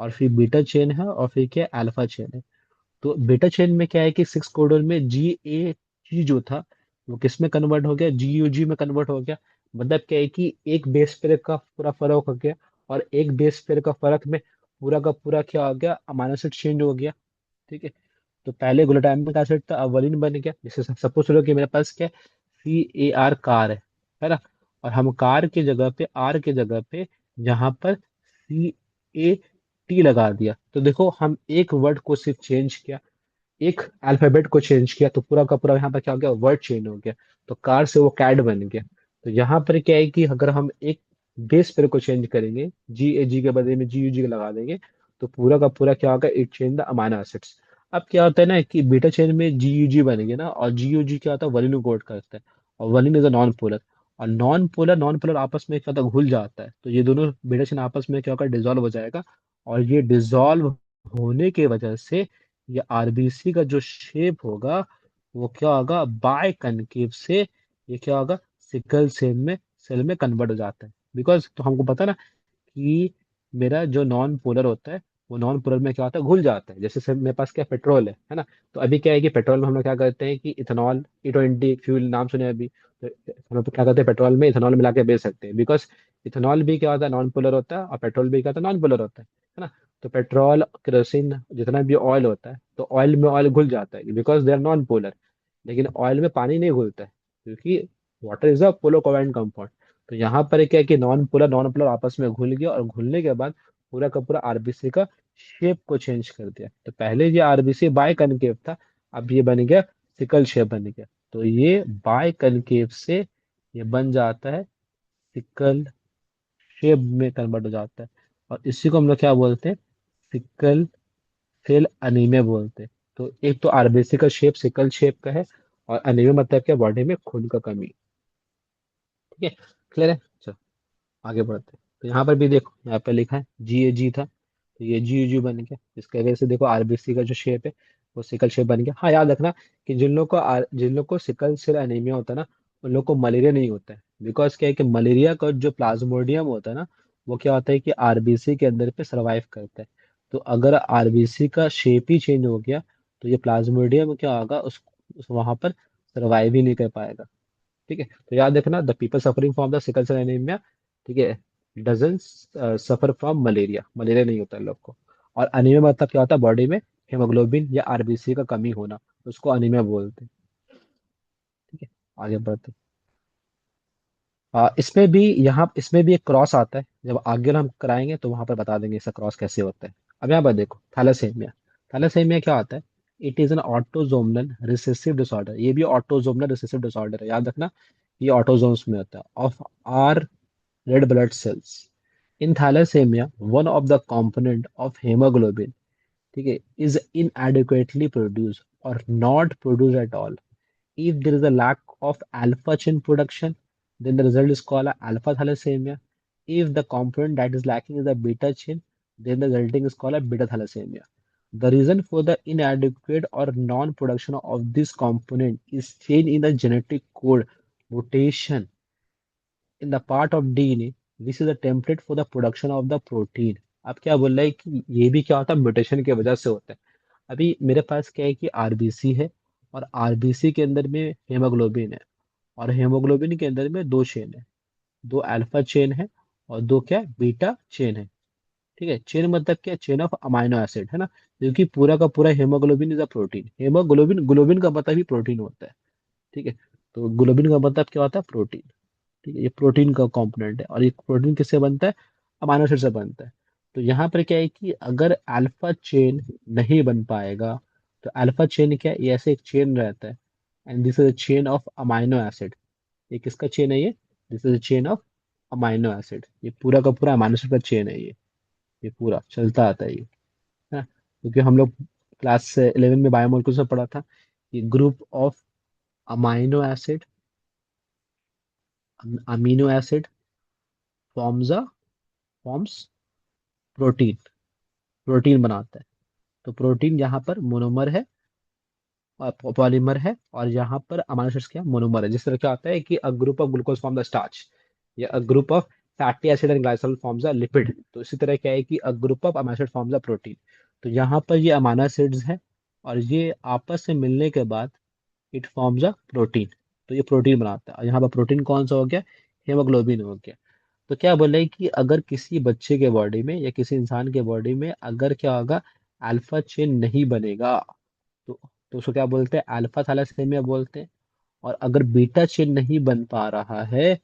और फिर बीटा चेन है और फिर क्या अल्फा चेन है। तो बीटा चेन में क्या है कि सिक्स कोडन में जी ए जी जो था वो किस में कन्वर्ट हो गया, जी यू जी में कन्वर्ट हो गया। मतलब क्या है कि एक बेस पेयर का पूरा फर्क हो गया, और एक बेस पेयर का फर्क में पूरा का पूरा क्या हो गया, अमाइनो एसिड चेंज हो गया। ठीक है। तो पहले ग्लूटामिक एसिड था, अब वलीन बन गया। जैसे सपोज करो कि मेरे पास क्या सी ए आर कार है ना, और हम कार की जगह पे आर की जगह पे यहाँ पर सी ए टी लगा दिया, तो देखो हम एक वर्ड को सिर्फ चेंज किया, एक अल्फाबेट को चेंज किया, तो पूरा का पूरा यहाँ पर क्या हो गया, वर्ड चेंज हो गया। तो कार से वो कैड बन गया। तो यहाँ पर क्या है कि अगर हम एक बेस पेयर को चेंज करेंगे, जी ए जी के बदले में जी यू जी लगा देंगे, तो पूरा का पूरा क्या होगा, it change the amino acids. अब क्या होता है ना कि बीटा चेन में जी यू जी बनेंगे ना, और जी यू जी क्या होता है, वलिन को कोड करता है, और वलिन इज अ नॉन पोलर। और नॉन पोलर आपस में क्या होता है, घुल जाता है। तो ये दोनों बीटा चेन आपस में क्या होगा, डिजोल्व हो जाएगा। और ये डिजोल्व होने की वजह से ये आरबीसी का जो शेप होगा वो क्या होगा, बाय कनकेव से ये क्या होगा, सिकल सेल में कन्वर्ट हो जाता है। बिकॉज तो हमको पता ना कि मेरा जो नॉन पोलर होता है वो नॉन पोलर में क्या होता है, घुल जाता है। जैसे मेरे पास क्या पेट्रोल है ना। तो अभी क्या है कि पेट्रोल में हम लोग क्या करते हैं कि इथेनॉल E20 फ्यूल नाम सुने अभी, तो हम लोग क्या करते हैं, पेट्रोल में इथेनॉल मिला के बेच सकते हैं। बिकॉज इथेनॉल भी क्या होता है, नॉन पोलर होता है, और पेट्रोल भी क्या होता है, नॉन पोलर होता है ना। तो पेट्रोल, केरोसिन, जितना भी ऑयल होता है, तो ऑयल में ऑयल घुल जाता है because they are non polar. लेकिन ऑयल में पानी नहीं घुलता है, क्योंकि water is a polar covalent compound. तो यहाँ पर क्या है कि नॉन पोलर आपस में घुल गया, और घुलने के बाद पूरा का पूरा आरबीसी का शेप को चेंज कर दिया। तो पहले ये आरबीसी बाय कनकेव था, अब ये बन गया सिकल शेप बन गया। तो ये बाय कनकेव से ये बन जाता है सिकल शेप में कन्वर्ट हो जाता है। और इसी को हम लोग क्या बोलते हैं, सिकल सेल अनीमिया बोलते हैं। तो एक तो आरबीसी का शेप सिकल शेप का है, और अनीमिया मतलब क्या, बॉडी में खून का कमी। ठीक है, क्लियर है। चलो आगे बढ़ते हैं। तो यहाँ पर भी देखो, यहाँ पे लिखा है जी ए जी था, तो ये जी जी बन गया। इसके वजह से देखो आरबीसी का जो शेप है वो सिकल शेप बन गया। हाँ, याद रखना कि जिन लोग को सिकल सेल एनीमिया होता है ना, उन लोग को मलेरिया नहीं होता है। बिकॉज क्या है कि मलेरिया का जो प्लाज्मोडियम होता है ना, वो क्या होता है कि आरबीसी के अंदर पे सरवाइव करता है। तो अगर आरबीसी का शेप ही चेंज हो गया, तो ये प्लाज्मोडियम क्या होगा, उस वहां पर सरवाइव ही नहीं कर पाएगा। ठीक है, तो याद रखना, the people suffering from the sickle cell anaemia, ठीक है, doesn't suffer from malaria, malaria नहीं होता है लोग को। और अनीमिया मतलब क्या होता है, बॉडी में हेमोग्लोबिन या आरबीसी का कमी होना, उसको अनीमिया बोलते हैं। ठीक है, आगे बढ़ते हैं। इसमें भी एक क्रॉस आता है, जब आगे हम कराएंगे तो वहां पर बता देंगे इसका क्रॉस कैसे होता है। अब यहाँ पर देखो, थैलेसेमिया। थैलेसेमिया क्या होता है, it is an autosomal recessive disorder. ये भी ऑटोजोमल रिसेसिव डिसऑर्डर है, याद रखना। ये ऑटोजोम्स में होता है, of our red blood cells. In thalassaemia one of the component of hemoglobin, ठीक है, is inadequately produced or not produced at all. If there is a lack of alpha chain production, then the result is called a alpha thalassemia. If the component that is lacking is a beta chain, then the resulting is called a beta thalassemia. The reason for the inadequate or non-production of this component is change in the genetic code mutation in the part of DNA which is a template for the production of the protein। अब क्या बोल रहा है कि ये भी क्या होता है, म्यूटेशन की वजह से होता है। अभी मेरे पास क्या है कि आरबीसी है, और आरबीसी के अंदर में हेमोग्लोबिन है, और हेमोग्लोबिन के अंदर में दो चेन है, दो अल्फा चेन है, और दो क्या बीटा चेन है। ठीक है, चेन मतलब क्या, चेन ऑफ अमाइनो एसिड है ना, क्योंकि पूरा का पूरा haemoglobin is a protein. Haemoglobin, globin का मतलब ही प्रोटीन होता है। ठीक है, तो ग्लोबिन का मतलब क्या होता है, प्रोटीन। ठीक है, ये प्रोटीन का कंपोनेंट है, और ये प्रोटीन किससे बनता है, अमाइनो एसिड से बनता है। तो यहाँ पर क्या है कि अगर अल्फा चेन नहीं बन पाएगा, तो अल्फा चेन क्या है, ये ऐसे एक चेन रहता है, and this is a chain of amino acid. ये किसका चेन है, ये this is a chain of amino acid. ये पूरा का पूरा अमाइनो एसिड का चेन है ये पूरा चलता आता है ये, है ना। क्योंकि हम लोग क्लास 11 में बायोमोलिक्यूल्स में पढ़ा था कि group of amino acid, amino acid forms protein, protein बनाता है। तो प्रोटीन यहाँ पर मोनोमर है और पॉलीमर है, और यहाँ पर अमाइनो एसिड्स क्या मोनोमर है। जिस तरह क्या होता है कि a group of glucose form the starch, या a group of fatty acid and glycol forms a lipid. तो इसी तरह क्या है कि a group of amino acid forms a protein. तो यहाँ पर ये अमीनो एसिड्स है, और ये आपस से मिलने के बाद इट फॉर्म्स अ प्रोटीन। तो ये प्रोटीन बनाता है, और यहाँ पर प्रोटीन कौन सा हो गया, हेमोग्लोबिन हो गया। तो क्या बोले कि अगर किसी बच्चे के बॉडी में या किसी इंसान के बॉडी में अगर क्या होगा, अल्फा चेन नहीं बनेगा, तो तो उसको क्या बोलते हैं, अल्फा थैलेसीमिया बोलते हैं। और अगर बीटा चेन नहीं बन पा रहा है,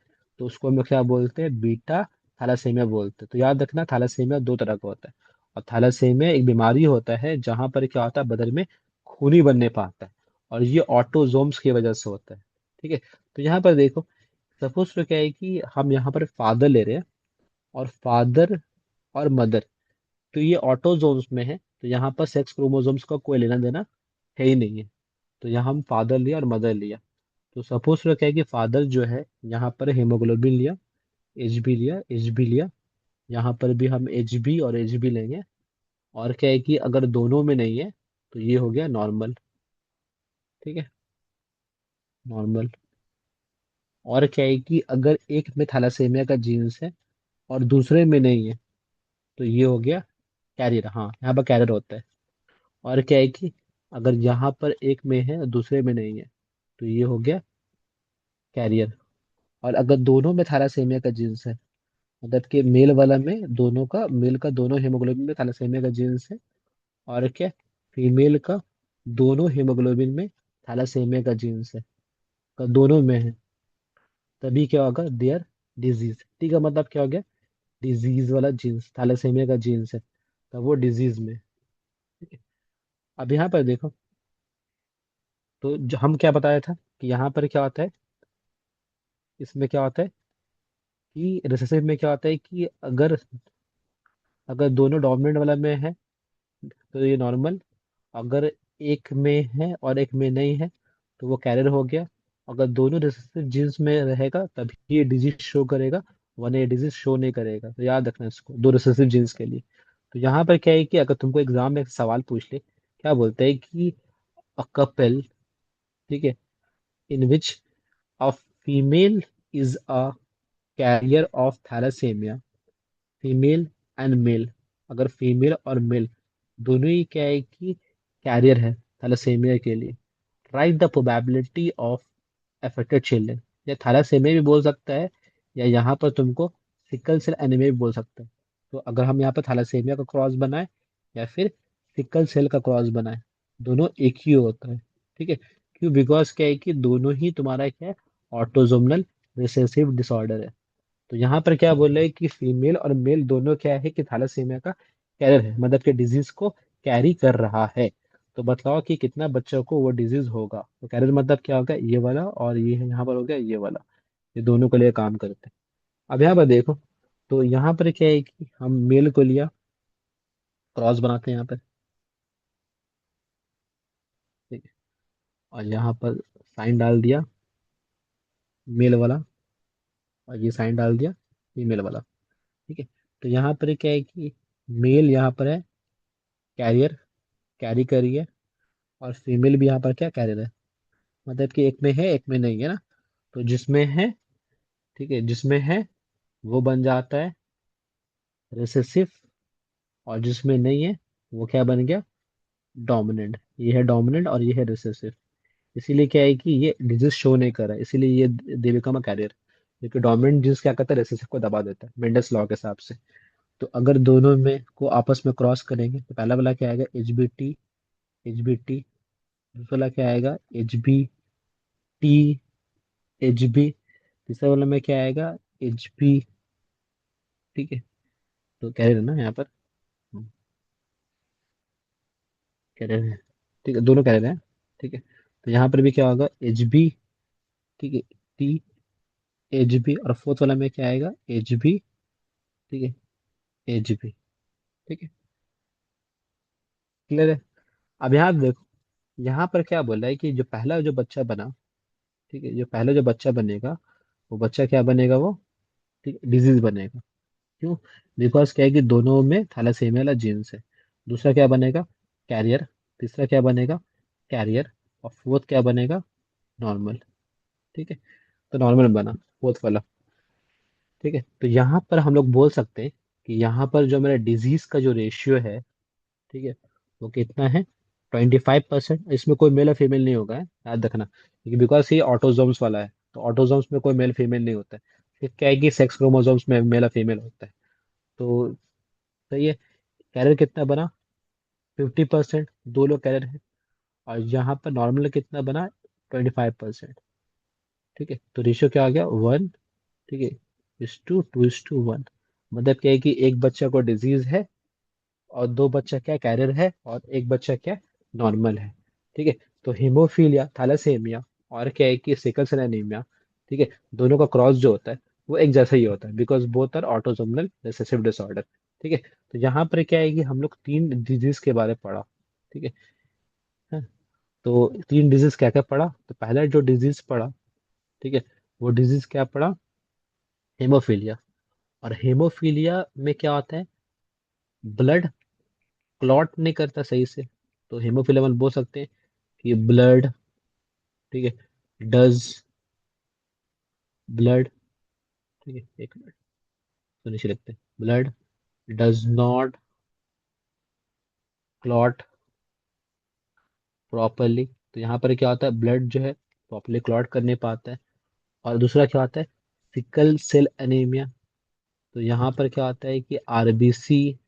तो उसको हम लोग क्या बोलते हैं, बीटा थैलेसीमिया बोलते हैं। तो याद रखना, थैलेसीमिया दो तरह का होता है। और थैलेसीमिया एक बीमारी होता है जहां पर क्या होता है, बदन में खून ही बनने पाता है, और ये ऑटोजोम्स की वजह से होता है। ठीक है। तो यहाँ पर देखो, सपोज तो क्या है कि हम यहाँ पर फादर ले रहे हैं, और फादर और मदर, तो ये ऑटोजोम्स में है, तो यहाँ पर सेक्स क्रोमोसोम्स का कोई लेना देना है ही नहीं है। तो यहाँ हम फादर लिया और मदर लिया। तो सपोज तो क्या है कि फादर जो है, यहाँ पर हेमोग्लोबिन लिया, एच बी लिया, यहाँ पर भी हम एच बी और एच बी लेंगे। और क्या है कि अगर दोनों में नहीं है, तो ये हो गया नॉर्मल। ठीक है, नॉर्मल। और क्या है कि अगर एक में थैलासेमिया का जीन्स है और दूसरे में नहीं है, तो ये हो गया कैरियर। हाँ, यहाँ पर कैरियर होता है। और क्या है कि अगर यहाँ पर एक में है और दूसरे में नहीं है, तो ये हो गया कैरियर। और अगर दोनों में थैलासेमिया का जीन्स है, मतलब कि मेल वाला में दोनों का, मेल का दोनों हेमोग्लोबिन में थैलासेमिया का जीन्स है, और क्या, फीमेल का दोनों हेमोग्लोबिन में थैलासेमिया का जीन्स है, का दोनों में है, तभी क्या होगा, देयर डिजीज। ठीक है, मतलब क्या हो गया, डिजीज वाला जीन्स, थैलेसेमिया का जीन्स है, तब वो डिजीज में। ठीक है। अब यहाँ पर देखो, तो जो हम क्या बताया था कि यहाँ पर क्या होता है, इसमें क्या होता है कि रिसेसिव में क्या होता है कि अगर अगर दोनों डोमिनेंट वाला में है, तो ये नॉर्मल। अगर एक में है और एक में नहीं है, तो वो कैरियर हो गया। अगर दोनों रिसेसिव जीन्स में रहेगा तभी ये डिजीज शो करेगा, वरना ये डिजीज शो नहीं करेगा। तो याद रखना इसको, दो रिसेसिव जीन्स के लिए। तो यहाँ पर क्या है कि अगर तुमको एग्जाम में एक सवाल पूछ ले, क्या बोलते हैं कि अ कपल, ठीक है, in which a female is a carrier of thalassaemia, female and male, अगर फीमेल और मेल दोनों ही क्या है कि कैरियर है थैलासेमिया के लिए, right the probability of affected children. या थैलासेमिया भी बोल सकता है, या यहाँ पर तुमको सिकल सेल एनीमिया भी बोल सकता है। तो अगर हम यहाँ पर थैलासेमिया का क्रॉस बनाए या फिर सिकल सेल का क्रॉस बनाए, दोनों एक ही होता है। ठीक है। क्यों, बिकॉज क्या है कि दोनों ही तुम्हारा क्या है, ऑटोजोमल रिसेसिव डिसऑर्डर है। तो यहाँ पर क्या बोल रहे हैं कि फीमेल और मेल दोनों क्या है कि थैलेसीमिया का कैरियर है, मतलब कि डिजीज को कैरी कर रहा है। तो बताओ कि कितना बच्चों को वो डिजीज होगा। तो कैरियर मतलब क्या होगा, ये वाला, और ये है यहाँ पर हो गया ये वाला, ये दोनों के लिए काम करते हैं। अब यहाँ पर देखो, तो यहाँ पर क्या है कि हम मेल को लिया, क्रॉस बनाते हैं यहाँ पर, ठीक है, और यहाँ पर साइन डाल दिया मेल वाला, और ये साइन डाल दिया फीमेल वाला। ठीक है। तो यहाँ पर क्या है कि मेल यहाँ पर है कैरियर, कैरी करी है, और फीमेल भी यहाँ पर क्या कैरियर है, मतलब कि एक में है एक में नहीं है ना। तो जिसमें है, ठीक है, जिसमें है वो बन जाता है रिसेसिव, और जिसमें नहीं है वो क्या बन गया, डोमिनेंट। ये है डोमिनेंट और ये है रिसेसिव। इसीलिए क्या है कि ये डिजीज शो नहीं कर रहा है, इसीलिए ये दे बिकम अ कैरियर। क्योंकि डोमिनेंट जींस क्या करता है, रिसेसिव को दबा देता है मेंडल्स लॉ के हिसाब से। तो अगर दोनों में को आपस में क्रॉस करेंगे, तो पहला वाला क्या आएगा, एच बी टी, दूसरा वाला क्या आएगा, टी एच बी, तीसरे वाले में क्या आएगा, एच पी। ठीक है। तो कैरियर है ना यहाँ पर, कैरियर है। ठीक है, दोनों कैरियर है। ठीक है। तो यहाँ पर भी क्या होगा, एच बी, ठीक है, टी एच बी, और फोर्थ वाला में क्या आएगा, एच बी, ठीक है, एच बी। ठीक है, क्लियर है। अब यहाँ देखो, यहाँ पर क्या बोल रहा है कि जो पहला जो बच्चा बना, ठीक है, जो पहला जो बच्चा बनेगा, वो बच्चा क्या बनेगा, वो, ठीक, डिजीज बनेगा। क्यों, बिकॉज क्या है कि दोनों में थैलासेमिया वाला जीन्स है। दूसरा क्या बनेगा, कैरियर। तीसरा क्या बनेगा, कैरियर। और फोर्थ क्या बनेगा, नॉर्मल। ठीक है। तो नॉर्मल बना फोर्थ वाला। ठीक है, तो यहाँ पर हम लोग बोल सकते हैं कि यहाँ पर जो मेरा डिजीज का जो रेशियो है, ठीक है, वो कितना है, 25%। इसमें कोई मेल और फीमेल नहीं होगा है, याद रखना, क्योंकि बिकॉज ये ऑटोजोम्स वाला है, तो ऑटोजोम्स में कोई मेल फीमेल नहीं होता है। फिर क्या है कि सेक्स क्रोमोसोम्स में मेल और फीमेल होता है। तो सही है। कैरियर कितना बना, 50%, दो लोग कैरियर है। और यहाँ पर नॉर्मल कितना बना, 25%। ठीक है, तो रेशियो क्या आ गया, 1, ठीक है, इज टू 1। मतलब क्या है कि एक बच्चा को डिजीज है, और दो बच्चा क्या कैरियर है, और एक बच्चा क्या नॉर्मल है। ठीक है, तो हीमोफीलिया, थैलेसेमिया, और क्या है कि सिकल सेल एनीमिया, ठीक है, दोनों का क्रॉस जो होता है वो एक जैसा ही होता है, because both are autosomal recessive disorder. ठीक है, तो यहाँ पर क्या है कि हम लोग तीन डिजीज के बारे में पढ़ा। ठीक है, हाँ, तो तीन डिजीज क्या क्या पढ़ा, तो पहला जो डिजीज पढ़ा, ठीक है, वो डिजीज क्या पढ़ा, हेमोफीलिया। और हेमोफीलिया में क्या होता है, ब्लड क्लॉट नहीं करता सही से। तो हेमोफीलिया में बोल सकते हैं कि ब्लड, ठीक है, डज, ब्लड, ठीक है, एक मिनट, तो नीचे लिखते हैं, blood does not clot properly. तो यहाँ पर क्या होता है, ब्लड जो है प्रॉपरली क्लॉट कर नहीं पाता है। और दूसरा क्या होता है, सिकल सेल एनीमिया। तो यहाँ पर क्या होता है कि आरबीसी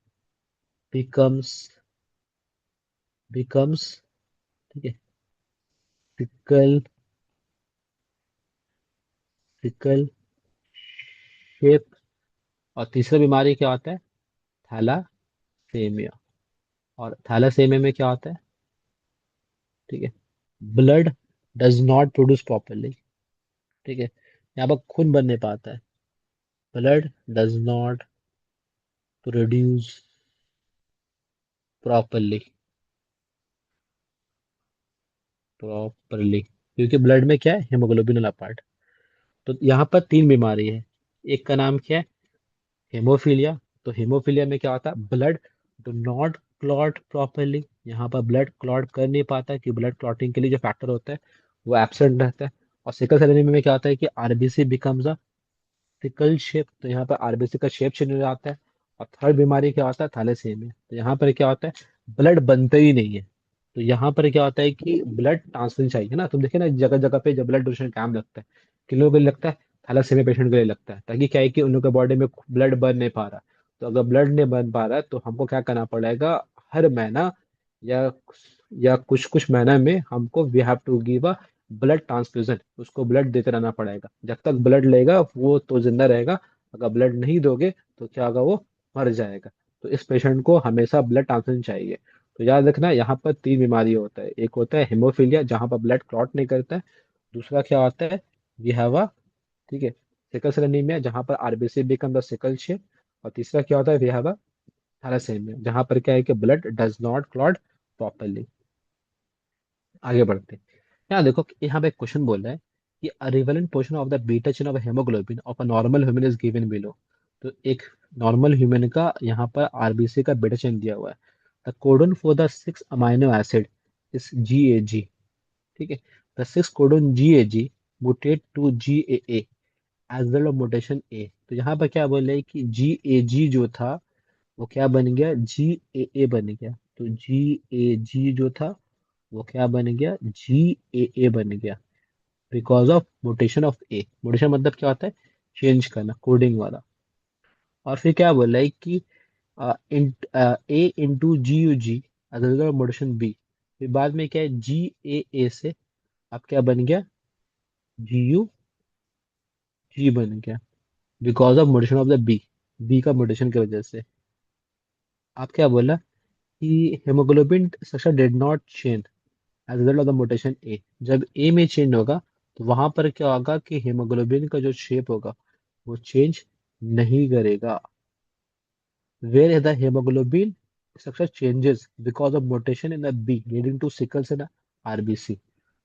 बिकम्स बिकम्स ठीक है, सिकल सिकल शेप। और तीसरा बीमारी क्या होता है, थैलासेमिया। और थैलासेमिया में क्या होता है, ठीक है, blood does not produce properly. ठीक है, यहाँ पर खून बन नहीं पाता है, blood does not produce properly properly क्योंकि ब्लड में क्या है, हेमोग्लोबिन वाला पार्ट। तो यहाँ पर तीन बीमारी है। एक का नाम क्या है, हेमोफीलिया। तो हेमोफीलिया में क्या होता है, blood do not clot properly, यहाँ पर ब्लड क्लॉट कर नहीं पाता, कि ब्लड क्लॉटिंग के लिए जो फैक्टर होता है वो एब्सेंट रहता है। और सिकल सेल एनीमिया में क्या होता है कि RBC becomes a sickle shape. तो यहाँ पर आरबीसी का शेप चेंज हो जाता है। और थर्ड बीमारी क्या होता है, थैलेसीमिया। तो यहाँ पर क्या होता है, ब्लड बनते ही नहीं है। तो यहाँ पर क्या होता है कि ब्लड ट्रांसफ्यूजन चाहिए ना, तुम देखिए ना जगह जगह पे जब ब्लड डोनेशन कैंप लगता है, किन लोगों के लिए लगता है, थैलेसीमिया पेशेंट के लिए लगता है, ताकि क्या है कि उन लोगों के बॉडी में ब्लड बन नहीं पा रहा। तो अगर ब्लड नहीं बन पा रहा है तो हमको क्या करना पड़ेगा, हर महीना या या कुछ कुछ महीने में हमको we have to give a blood transfusion, उसको ब्लड देते रहना पड़ेगा। जब तक ब्लड लेगा वो तो जिंदा रहेगा, अगर ब्लड नहीं दोगे तो क्या होगा, वो मर जाएगा। तो इस पेशेंट को हमेशा ब्लड ट्रांसफ्यूजन चाहिए। तो याद रखना, यहाँ पर तीन बीमारी होता है, एक होता है हेमोफीलिया जहाँ पर ब्लड क्लॉट नहीं करता है। दूसरा क्या होता है, वी हैव अ, ठीक है, सिकल सेल एनीमिया जहाँ पर RBC become the sickle shape. और तीसरा क्या होता है, वी हैव अ थैलेसीमिया जहाँ पर क्या है कि blood does not clot properly. आगे बढ़ते हैं। यहाँ देखो कि यहाँ पे एक क्वेश्चन बोल रहा है कि a relevant portion of the beta chain of haemoglobin of a normal human is given below. तो एक नॉर्मल ह्यूमन का यहाँ पर आरबीसी का बीटा चेन दिया हुआ है। The codon for the six amino acid is GAG। ठीक है, the six codon GAG mutate to GAA as well of mutation A. तो यहाँ पर क्या बोल रहे हैं कि GAG जो था वो क्या बन गया, GAA बन गया। तो GAG जो था वो क्या बन गया, GAA बन गया, because of mutation of A. Mutation मतलब क्या होता है, चेंज करना, कोडिंग वाला। और फिर क्या बोल रहा है कि ए इंटू GUG मोटेशन बी। फिर बाद में क्या है, GAA से अब क्या बन गया, GUG बन गया, because of mutation of the B का मोटेशन की वजह से। आप क्या बोला कि haemoglobin structure did not change as result of the mutation A. जब ए में चेंज होगा तो वहां पर क्या होगा कि हेमोग्लोबिन का जो शेप होगा वो चेंज नहीं करेगा। Where the haemoglobin structure changes because of mutation in the B leading to sickles in RBC.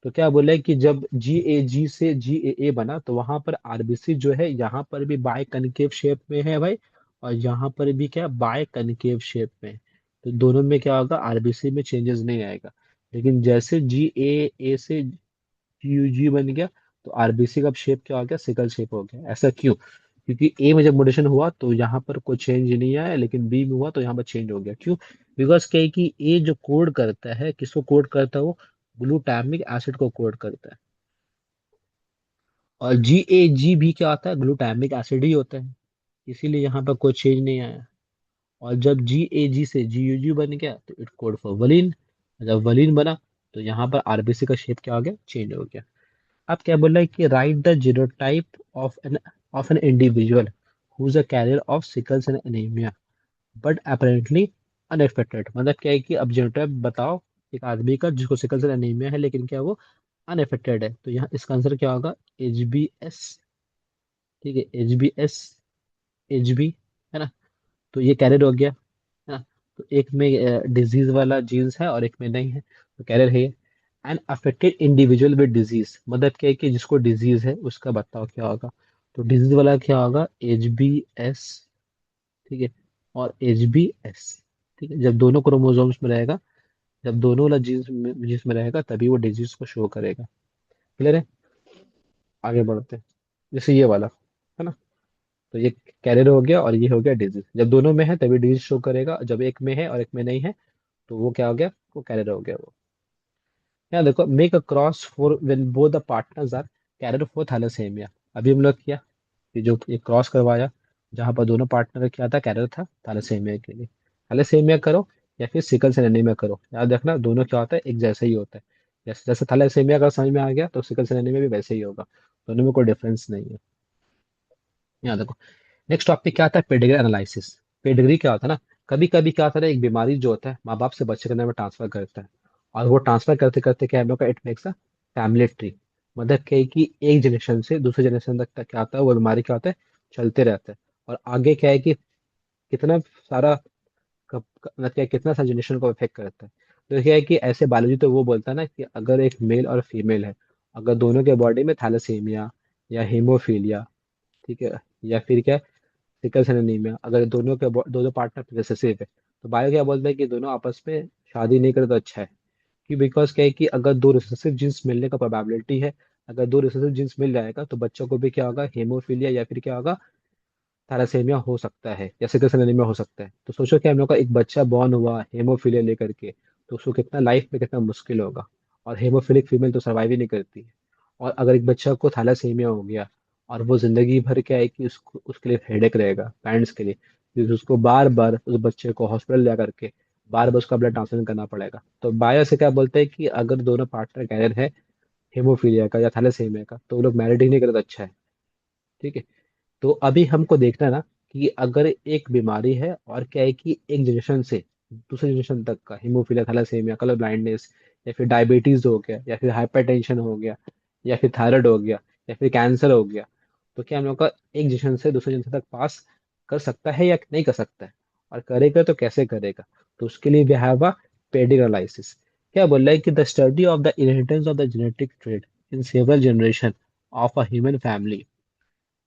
तो क्या बोला है कि जब GAG से GAA बना तो वहां पर आरबीसी जो है यहाँ पर भी बाय कनकेव शेप में है भाई, और यहाँ पर भी क्या बाय कनकेव शेप में है। तो दोनों में क्या होगा, आरबीसी में चेंजेस नहीं आएगा। लेकिन जैसे GAA से GUG बन गया तो आरबीसी का शेप क्या हो गया, सिकल शेप हो गया। ऐसा क्यों, क्योंकि ए में जब म्यूटेशन हुआ तो यहाँ पर कोई चेंज नहीं आया, लेकिन बी में हुआ तो यहाँ पर चेंज हो गया। क्यों? बिकॉज क्या है कि ए जो कोड करता है, किसको कोड करता है वो? ग्लूटामिक एसिड को कोड करता है। और जी भी क्या आता है? ग्लूटामिक एसिड ही होता है। इसीलिए यहाँ पर कोई चेंज नहीं आया। और जब जी से जी बन गया तो इट कोड फॉर वलीन। जब वलीन बना तो यहाँ पर आरबीसी का शेप क्या हो गया? चेंज हो गया। अब क्या बोल रहा है कि right the genotype of an individual who is a carrier of sicles and anaemia but apparently unaffected. मतलब क्या है कि अब जीनोटाइप बताओ एक आदमी का जिसको सिकल सेल एनीमिया है, लेकिन क्या वो अनएफेक्टेड है। तो यहाँ इसका आंसर क्या होगा? HbS। ठीक है, HbS, HB, है ना? तो ये कैरियर हो गया, है ना? तो एक में डिजीज वाला जीन्स है और एक में नहीं है, तो कैरियर है ये। An affected individual with disease, मतलब क्या है कि जिसको डिजीज है उसका बताओ क्या होगा? तो डिजीज वाला क्या होगा? HbS। ठीक है, और HbS। ठीक है, जब दोनों क्रोमोसोम्स में रहेगा, जब दोनों वाला जीन्स में जिसमें रहेगा तभी वो डिजीज को शो करेगा। क्लियर है? आगे बढ़ते हैं। जैसे ये वाला, है ना? तो ये कैरियर हो गया और ये हो गया डिजीज। जब दोनों में है तभी डिजीज शो करेगा, जब एक में है और एक में नहीं है तो वो क्या हो गया? वो कैरियर हो गया वो। यहाँ देखो, make a cross for when both the partners are carrier for thalassaemia. अभी हम लोग किया कि जो एक क्रॉस करवाया जहां पर दोनों पार्टनर क्या था? कैरियर था थैलेसेमिया के लिए। थैलेसेमिया करो या फिर सिकल सेल एनीमिया करो, याद रखना दोनों क्या होता है? एक जैसा ही होता है। जैसे जैसे थैलेसेमिया का समझ में आ गया तो सिकल सेल एनीमिया भी वैसे ही होगा। दोनों में कोई डिफरेंस नहीं है। यहाँ देखो, नेक्स्ट टॉपिक क्या आता है? Pedigree analysis. पेडिग्री क्या होता है ना, कभी कभी क्या होता है ना, एक बीमारी जो होता है माँ बाप से बच्चे के अंदर में ट्रांसफर करता है। और वो ट्रांसफर करते करते क्या है हम लोग का? It makes a family tree. मतलब क्या है कि एक जनरेशन से दूसरे जनरेशन तक का क्या होता है, वो बीमारी क्या होता है? चलते रहता है। और आगे क्या है कि कितना सारा मतलब क्या है, कितना सारा जनरेशन को इफेक्ट करता है। तो क्या है कि ऐसे बायोलॉजी तो वो बोलता है ना कि अगर एक मेल और फीमेल है, अगर दोनों के बॉडी में थैलेसीमिया या हीमोफीलिया, ठीक है, या फिर क्या, सिकल सेल एनीमिया, अगर दोनों पार्टनर रिसेसिव है, तो बायो क्या बोलता है कि दोनों आपस में शादी नहीं करे तो अच्छा है। कि बिकॉज क्या है कि अगर दो रिसेसिव जीन्स मिलने का प्रोबेबिलिटी है, अगर दो रिसेसिव जीन्स मिल जाएगा तो बच्चों को भी क्या होगा? हेमोफीलिया या फिर क्या होगा? थैलेसेमिया हो सकता है या सिकल सेल एनीमिया हो सकता है। तो सोचो कि हम लोग का एक बच्चा बॉर्न हुआ हेमोफीलिया लेकर के, तो उसको कितना लाइफ में कितना मुश्किल होगा। और हेमोफिलिक फीमेल तो सर्वाइव ही नहीं करती है। और अगर एक बच्चा को थैलेसीमिया हो गया और वो जिंदगी भर क्या है कि उसको उसके लिए हेडेक रहेगा पेरेंट्स के लिए, क्योंकि उसको बार बार उस बच्चे को हॉस्पिटल जा करके बार बार उसका ब्लड ट्रांसफ्यूजन करना पड़ेगा। तो बायो से क्या बोलते हैं कि अगर दोनों पार्टनर कैरियर है हेमोफीलिया का या थैलेसीमिया का तो वो लोग मैरिड ही नहीं करे तो अच्छा है। ठीक है, तो अभी हमको देखना है ना कि अगर एक बीमारी है और क्या है कि एक जनरेशन से दूसरे जनरेशन तक का हीमोफीलिया, थैलेसीमिया, कलर ब्लाइंडनेस, या फिर डायबिटीज हो गया, या फिर हाइपरटेंशन हो गया, या फिर थायराइड हो गया, या फिर कैंसर हो गया, तो क्या हम लोग का एक जनरेशन से दूसरे जनरेशन तक पास कर सकता है या नहीं कर सकता है? और करेगा तो कैसे करेगा? तो उसके लिए we have a pedigree analysis. क्या बोल रहा है कि the study of the inheritance of the genetic trait in several generation of a human family,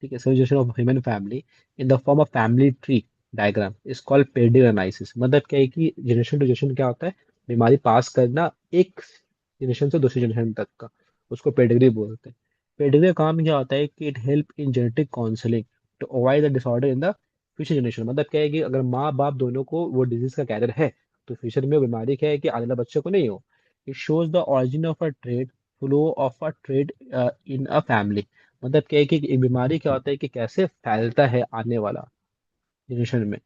ठीक है, suggestion of human family in the form of family tree diagram is called pedigree analysis. मतलब क्या है कि जनरेशन टू जनरेशन क्या होता है? बीमारी पास करना एक जनरेशन से दूसरे जनरेशन तक का, उसको पेडिग्री बोलते हैं। पेडिग्री का काम क्या होता है कि it help in genetic counselling to avoid the disorder in the future generation. मतलब क्या है कि अगर माँ बाप दोनों को वो डिजीज का कैरियर है तो फ्यूचर में वो बीमारी क्या है कि आने वाले बच्चे को नहीं हो। It shows the origin of a trade, flow of a trade in a family. मतलब क्या है कि एक बीमारी क्या होता है कि कैसे फैलता है आने वाला जनरेशन में।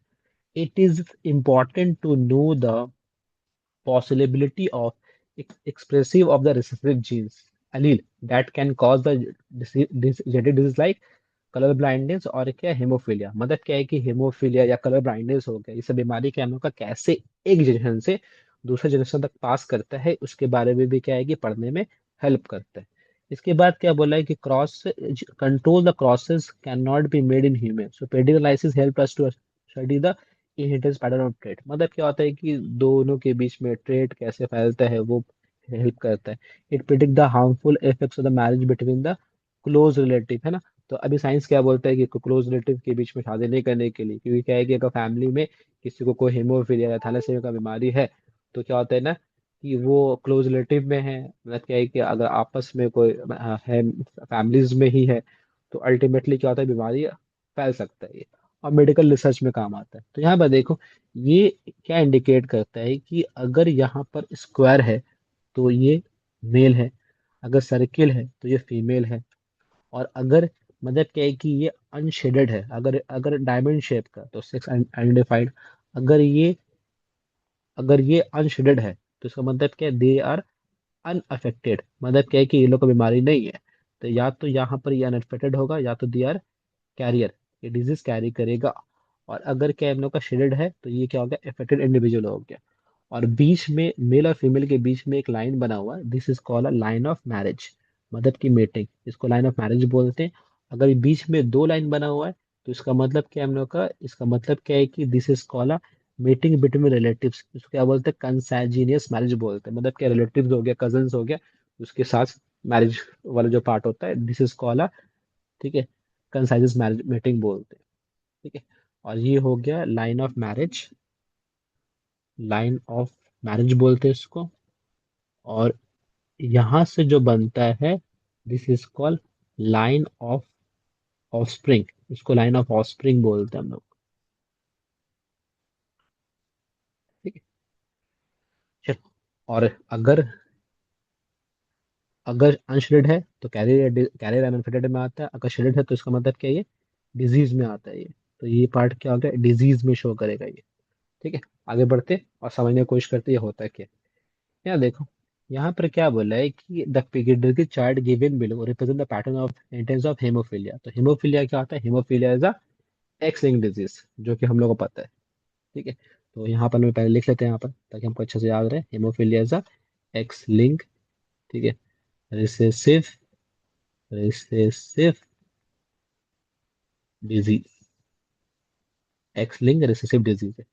It is important to know the possibility of expressive of the recessive genes allele that can cause the genetic disease like colour blindness और क्या हेमोफीलिया। मतलब क्या है कि हेमोफीलिया या कलर ब्लाइंडनेस हो गया, ये सब बीमारी क्या हम लोग का कैसे एक जनरेशन से दूसरे जनरेशन तक पास करता है उसके बारे में भी क्या है कि पढ़ने में हेल्प करता है। इसके बाद क्या बोला है कि cross control the crosses can not be made in human, so pedigree help us to study the inheritance pattern of trait. मतलब क्या होता है कि दोनों के बीच में ट्रेट कैसे फैलता है वो हेल्प करता है। It predict the harmful effects of the marriage between the close relative, है ना? तो अभी साइंस क्या बोलता है कि क्लोज रिलेटिव के बीच में शादी नहीं करने के लिए, क्योंकि क्या है कि अगर फैमिली में किसी को कोई हेमोफीलिया या थैलेसीमिया का बीमारी है तो क्या होता है ना कि वो क्लोज रिलेटिव में है, मतलब क्या है कि अगर आपस में कोई है, फैमिलीज में ही है, तो अल्टीमेटली क्या होता है बीमारी फैल सकता है ये, और मेडिकल रिसर्च में काम आता है। तो यहाँ पर देखो, ये क्या इंडिकेट करता है कि अगर यहाँ पर स्क्वायर है तो ये मेल है, अगर सर्किल है तो ये फीमेल है, और अगर मतलब क्या है कि ये अनशेडेड है, अगर अगर डायमंड शेप का तो सेक्स आइडेंटिफाइड, अगर ये अगर ये अनशेडेड है तो इसका मतलब क्या है, दे आर अनअफेक्टेड, मतलब क्या है कि ये लोग को बीमारी नहीं है। तो या तो यहाँ पर ये अनअफेक्टेड होगा, या तो दे आर कैरियर, ये डिजीज कैरी करेगा। और अगर क्या इन लोग का शेडेड है तो ये क्या हो गया, अफेक्टेड इंडिविजुअल हो गया। और बीच में मेल और फीमेल के बीच में एक लाइन बना हुआ है, this is called a line of marriage, मतलब की मेटिंग, इसको लाइन ऑफ मैरिज बोलते हैं। अगर बीच में दो लाइन बना हुआ है तो इसका मतलब क्या है हम लोग का, इसका मतलब क्या है कि this is called a meeting between relatives, इसको क्या बोलते हैं, कंसैजिनियस मैरिज बोलते हैं, मतलब क्या रिलेटिव्स हो गया, कजन्स हो गया, उसके साथ मैरिज वाला जो पार्ट होता है, दिस इज कॉल्ड अ, ठीक है, कंसाइजेस मैरिज मीटिंग बोलते हैं। ठीक है, और ये हो गया line of marriage, line of marriage बोलते हैं इसको। और यहां से जो बनता है, this is called line of offspring, इसको लाइन ऑफ ऑफस्प्रिंग बोलते हैं हम लोग। ठीक है, चल। और अगर अगर अनशेडेड है तो कैरियर कैरियर एनफेक्टेड में आता है, अगर शेडेड है तो इसका मतलब क्या है, ये डिजीज में आता है ये। तो ये पार्ट क्या होगा, डिजीज में शो करेगा ये। ठीक है, आगे बढ़ते और समझने की कोशिश करते ये होता है क्या। यहाँ देखो, यहाँ पर क्या बोला है कि the pediatric chart given below represent the pattern of intense of haemophilia. तो हेमोफीलिया क्या होता है, haemophilia is a x link disease, जो कि हम लोग को पता है। ठीक है, तो यहाँ पर मैं पहले लिख लेते हैं यहाँ पर ताकि हमको अच्छे से याद रहे, haemophilia is a x link, ठीक है, recessive recessive disease, x link recessive disease है।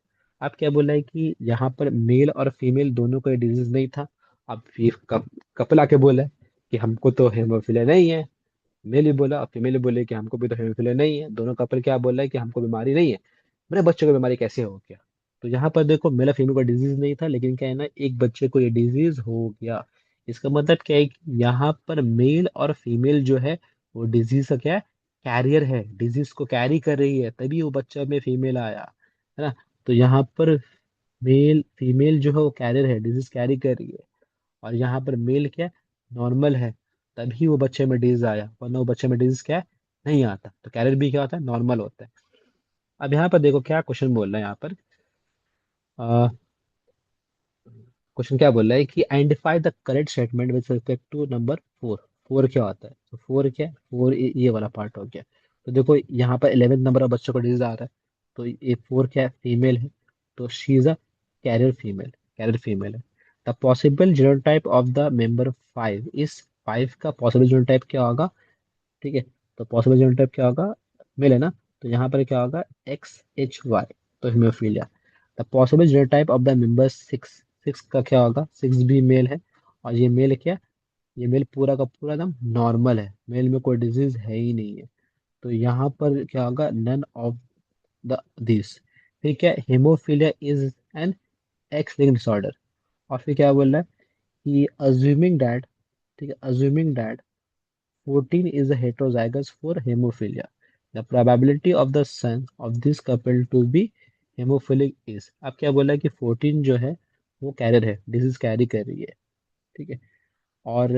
अब क्या बोला है कि यहाँ पर मेल और फीमेल दोनों को डिजीज नहीं था। अब फिर कपल आके बोला है कि हमको तो हेमोफीलिया नहीं है, मेल ही बोला, और फीमेल ही बोले कि हमको भी तो हेमोफीलिया नहीं है। दोनों कपल क्या बोला है कि हमको बीमारी नहीं है, मेरे बच्चों को बीमारी कैसे हो गया। तो यहाँ पर देखो, मेल और फीमेल को डिजीज नहीं था, लेकिन क्या है ना, एक बच्चे को ये डिजीज हो गया। इसका मतलब क्या है कि यहाँ पर मेल और फीमेल जो है वो डिजीज का क्या है, कैरियर है, डिजीज को कैरी कर रही है, तभी वो बच्चा में फीमेल आया, है ना। तो यहाँ पर मेल फीमेल जो है वो कैरियर है, डिजीज कैरी कर रही है। और यहाँ पर मेल क्या है, नॉर्मल है, तभी वो बच्चे में डिजीज आया, वरना वो बच्चे में डिजीज क्या है, नहीं आता। तो कैरियर भी क्या होता है, नॉर्मल होता है। अब यहाँ पर देखो क्या क्वेश्चन बोल रहा है यहाँ पर, क्वेश्चन क्या बोल रहा है कि identify the correct statement with respect to number four. Four क्या होता है, तो फोर क्या है, फोर ये वाला पार्ट हो गया। तो देखो यहाँ पर 11 नंबर ऑफ बच्चों का डिजीज आ रहा है, तो ये फोर क्या है, फीमेल है, तो she is a carrier female, carrier female है। The possible genotype of the member five is, five का पॉसिबल जीनोटाइप क्या होगा, ठीक है, तो पॉसिबल जीनोटाइप क्या होगा, मेल है ना, तो यहाँ पर क्या होगा, XHY, तो haemophilia. The possible genotype of the member six, six का क्या होगा, सिक्स भी मेल है, और ये मेल क्या, ये मेल पूरा का पूरा एकदम नॉर्मल है, मेल में कोई डिजीज है ही नहीं है। तो यहाँ पर क्या होगा, नन ऑफ द दिस। फिर क्या, haemophilia is an x linked disorder. और फिर क्या बोल रहा है कि अज्यूमिंग दैट, ठीक है, assuming that 14 is a heterozygous for hemophilia. The probability of the son of this couple to be hemophilic is, अब क्या बोला है कि 14 जो है वो कैरियर है, डिजीज कैरी कर रही है। ठीक है, और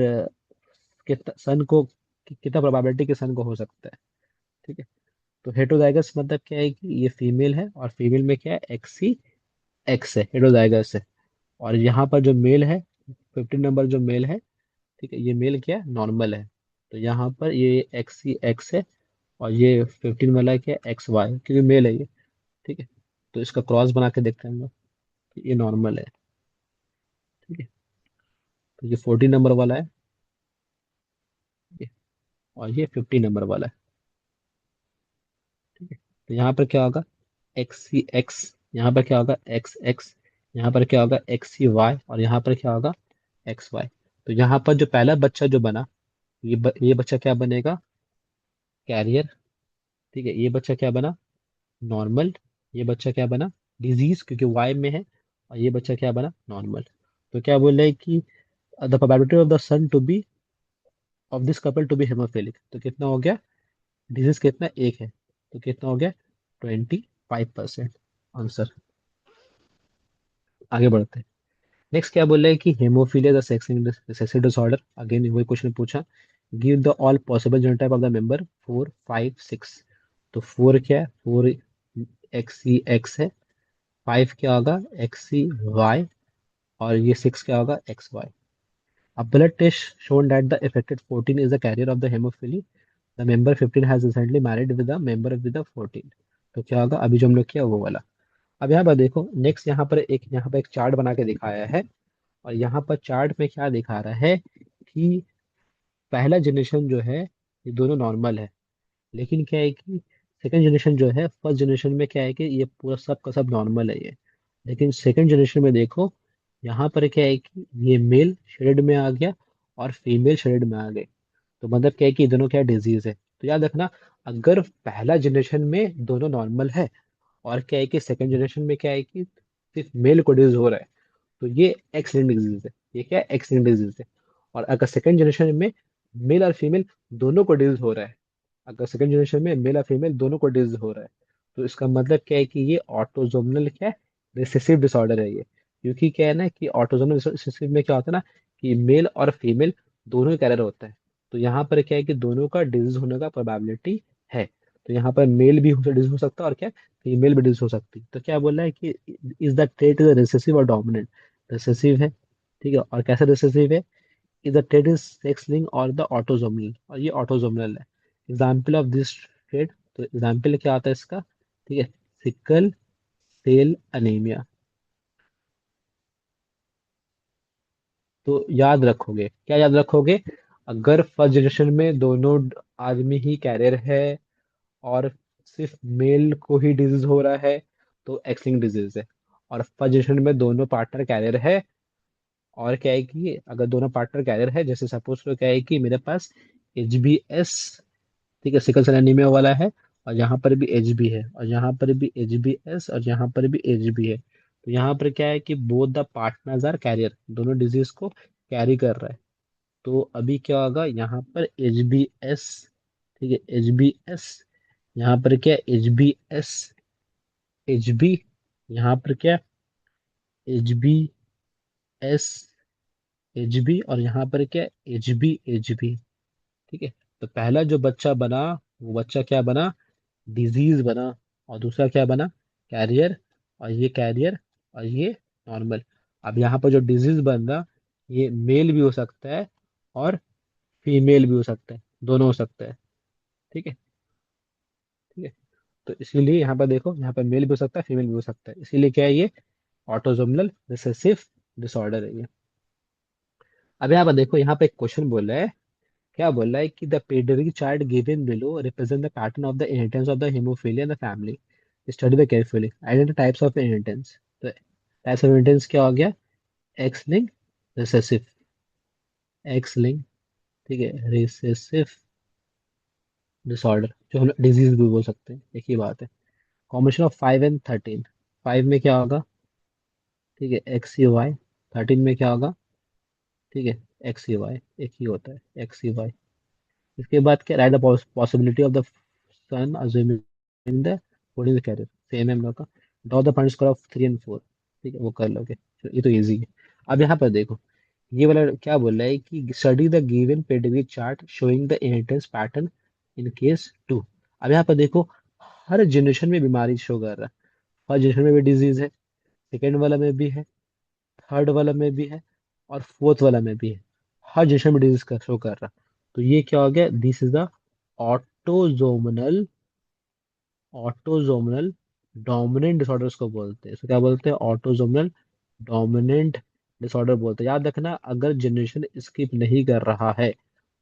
कितना सन को, कितना प्रोबेबिलिटी के सन को हो सकता है। ठीक है, तो हेटरोजाइगस मतलब क्या है कि ये फीमेल है, और फीमेल में क्या है, एक्स ही एक्स है, हेटरोजाइगस है। और यहाँ पर जो मेल है, 15 नंबर जो मेल है, ठीक है, ये मेल क्या है, नॉर्मल है। तो यहाँ पर ये एक्स ही एक्स है, और ये 15 वाला क्या है, XY, क्योंकि मेल है ये। ठीक है, तो इसका क्रॉस बना के देखते हैं हम लोग, कि ये नॉर्मल है। ठीक है, तो ये 14 नंबर वाला है, ठीक है, और ये 15 नंबर वाला है। ठीक है, तो यहाँ पर क्या होगा, एक्स सी एक्स, यहाँ पर क्या होगा, एक्स एक्स, यहाँ पर क्या होगा, XCY, और यहाँ पर क्या होगा, XY। तो यहाँ पर जो पहला बच्चा जो बना, ये बच्चा क्या बनेगा, कैरियर। ठीक है, ये बच्चा क्या बना, नॉर्मल। ये बच्चा क्या बना, डिजीज, क्योंकि वाई में है। और ये बच्चा क्या बना, नॉर्मल। तो क्या बोल रहे हैं कि the probability of the son to be, of this couple to be haemophilic, तो कितना हो गया, डिजीज कितना, एक है। तो कितना हो गया? 25% आंसर। आगे बढ़ते हैं। नेक्स्ट क्या बोल रहा है कि haemophilia the sex disorder, again वही क्वेश्चन पूछा। Give the all possible genotype of the member 4, 5, 6। तो 4 क्या है? 4 एक्स सी एक्स है। 5 क्या होगा? X C Y. और ये 6 क्या होगा? X Y. A blood test shown that the affected 14 is a carrier of the hemophilia. The member 15 has recently married with a member with the 14। तो क्या होगा? अभी जो हम लोग किया वो वाला। अब यहाँ पर देखो, नेक्स्ट यहाँ पर एक चार्ट बना के दिखाया है। और यहाँ पर चार्ट में क्या दिखा रहा है कि पहला जनरेशन जो है ये दोनों नॉर्मल है। लेकिन क्या है कि सेकंड जनरेशन जो है, फर्स्ट जनरेशन में क्या है कि ये पूरा सब का सब नॉर्मल है ये। लेकिन सेकंड जनरेशन में देखो, यहाँ पर क्या है कि ये मेल शेड में आ गया और फीमेल शेड में आ गए। तो मतलब क्या है कि ये दोनों क्या डिजीज है। तो याद रखना, अगर पहला जनरेशन में दोनों नॉर्मल है और क्या है कि सेकंड जनरेशन में क्या है कि सिर्फ मेल को डिजीज हो रहा है, तो ये एक्सीडेंट डिजीज है। ये क्या है? एक्सीडेंट डिजीज है। और अगर सेकंड जनरेशन में मेल और फीमेल दोनों को डिजीज हो रहा है, अगर सेकंड जनरेशन में मेल और फीमेल दोनों को डिजीज हो रहा है, तो इसका मतलब क्या है कि ये ऑटोजोमल क्या है? रिसेसिव डिसऑर्डर है ये। क्योंकि क्या है ना कि ऑटोजोमल रिसेसिव में क्या होता है ना कि मेल और फीमेल दोनों ही कैरियर होता है। तो यहाँ पर क्या है कि दोनों का डिजीज होने का प्रोबेबिलिटी है। तो यहाँ पर मेल भी डिजीज हो सकता है और क्या फीमेल भी डिजीज हो सकती है। तो क्या बोल रहा है कि is the trait is recessive और डोमिनेंट? रिसेसिव है। ठीक है, और कैसे रिसेसिव है? Is the trait is sex link और द ऑटोजोमल, और ये ऑटोजोमल है। एग्जाम्पल ऑफ दिस ट्रेट, तो एग्जाम्पल क्या आता है इसका? ठीक है, सिकल सेल अनीमिया। तो याद रखोगे, क्या याद रखोगे? अगर फर्स्ट जनरेशन में दोनों आदमी ही कैरियर है और सिर्फ मेल को ही डिजीज हो रहा है, तो एक्स लिंक्ड डिजीज है। और फर्स्ट जनरेशन में दोनों पार्टनर कैरियर है और क्या है कि अगर दोनों पार्टनर कैरियर है, जैसे सपोज करो क्या है कि मेरे पास HbS, ठीक है, सिकल सेल एनीमिया वाला है, और यहाँ पर भी HB है, और यहाँ पर भी HbS, और यहाँ पर भी HB है। तो यहाँ पर क्या है कि both the partners are carrier, दोनों डिजीज को कैरी कर रहा है। तो अभी क्या होगा? यहाँ पर HbS, ठीक है, HbS, यहाँ पर क्या? HbS, HB, यहाँ पर क्या? HbS, HB, और यहाँ पर क्या? HB। ठीक है। तो पहला जो बच्चा बना, वो बच्चा क्या बना? डिजीज बना। और दूसरा क्या बना? कैरियर। और ये कैरियर, और ये नॉर्मल। अब यहाँ पर जो डिजीज बन रहा, ये मेल भी हो सकता है और फीमेल भी हो सकता है, दोनों हो सकता है। ठीक है। ठीक है। तो इसीलिए यहाँ पर देखो, यहाँ पर मेल भी हो सकता है, फीमेल भी हो सकता है, इसीलिए क्या है? ये ऑटोजोमल रिसेसिव डिसऑर्डर है ये। अब यहाँ पर देखो, यहाँ पे एक क्वेश्चन बोल रहा है, क्या बोल रहा है कि the pedigree chart given below represent the pattern of the inheritance of the haemophilia in the family. Study the carefully, identify types of inheritance. तो टाइप्स ऑफ इनहेरिटेंस क्या हो गया? X link recessive, x link, ठीक है, रिसेसिव डिसऑर्डर, जो हम डिजीज भी बोल सकते हैं, एक ही बात है। Combination of 5 and 13। 5 में क्या होगा? ठीक है, एक्स सी वाई। 13 में क्या होगा? ठीक है, एक्स सी वाई, एक ही होता है, एक्स सी वाई। इसके बाद क्या? Right the possibility of the son assuming the holding the carrier, same है हम लोग का। Draw the point score of 3 and 4, ठीक है, वो कर लोगे। ये तो इजी है। अब यहाँ पर देखो, ये वाला क्या बोल रहा है कि study the given pedigree chart showing the inheritance pattern in case 2। अब यहाँ पर देखो, हर जनरेशन में बीमारी शो कर रहा है। फर्स्ट जनरेशन में भी डिजीज है, सेकेंड वाला में भी है, थर्ड वाला में भी है, और फोर्थ वाला में भी है। हर जनरेशन में डिजीज का शो कर रहा। तो ये क्या हो गया? This is the autosomal, autosomal dominant disorders को बोलते हैं। इसको क्या बोलते हैं? ऑटोजोमनल डोमिनेंट डिसऑर्डर बोलते हैं। याद रखना, अगर जनरेशन स्किप नहीं कर रहा है,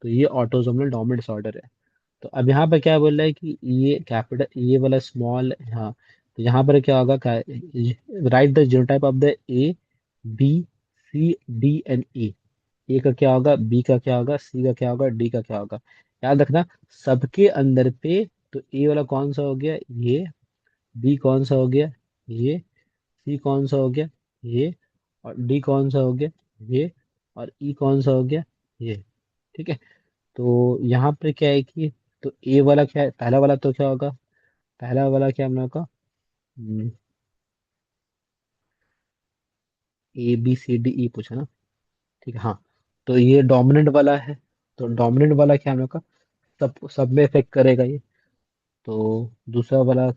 तो ये ऑटोजोमनल डोमिनेंट डिसऑर्डर है। तो अब यहाँ पर क्या बोल रहा है कि ये कैपिटल, ये वाला स्मॉल, हाँ। तो यहाँ पर क्या होगा? Right the genotype of the A B C D and E। ए का क्या होगा? बी का क्या होगा? सी का क्या होगा? डी का क्या होगा? याद रखना, सबके अंदर पे। तो ए वाला कौन सा हो गया? ये। बी कौन सा हो गया? ये। सी कौन सा हो गया? ये। और डी कौन सा हो गया? ये। और ई कौन सा हो गया? ये। ठीक है। तो यहाँ पे क्या है कि, तो ए वाला क्या है? पहला वाला तो क्या होगा? पहला वाला क्या हम लोग का, A B C D E पूछा ना। ठीक है हाँ। तो ये डोमिनेंट वाला है। तो डोमिनेंट वाला क्या हम लोग का, सब सब में इफेक्ट करेगा ये। तो दूसरा वाला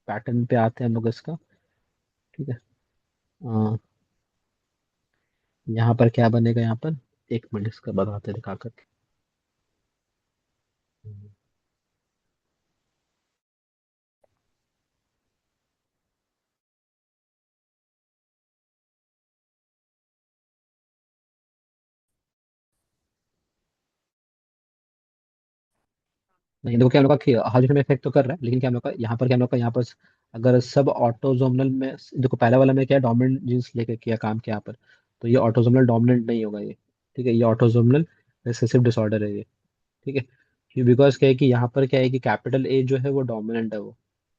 पैटर्न पे आते हैं हम लोग इसका। ठीक है। अ, यहाँ पर क्या बनेगा यहाँ पर, एक मिनट इसका बताते दिखा करके। नहीं देखो क्या हम लोग का हर जगह में इफेक्ट तो कर रहा है, लेकिन क्या हम लोग का यहाँ पर, क्या हम लोग का यहाँ पर अगर सब ऑटोजोमल में, देखो पहला वाला में क्या है, डोमिनेंट जीन्स लेके किया काम किया यहाँ पर। तो ये ऑटोजोमल डोमिनेंट नहीं होगा ये। ठीक है, ये ऑटोजोमल रिसेसिव डिसऑर्डर है ये। ठीक है, बिकॉज क्या है कि यहाँ पर क्या है कि कैपिटल ए जो है वो डोमिनेंट है वो।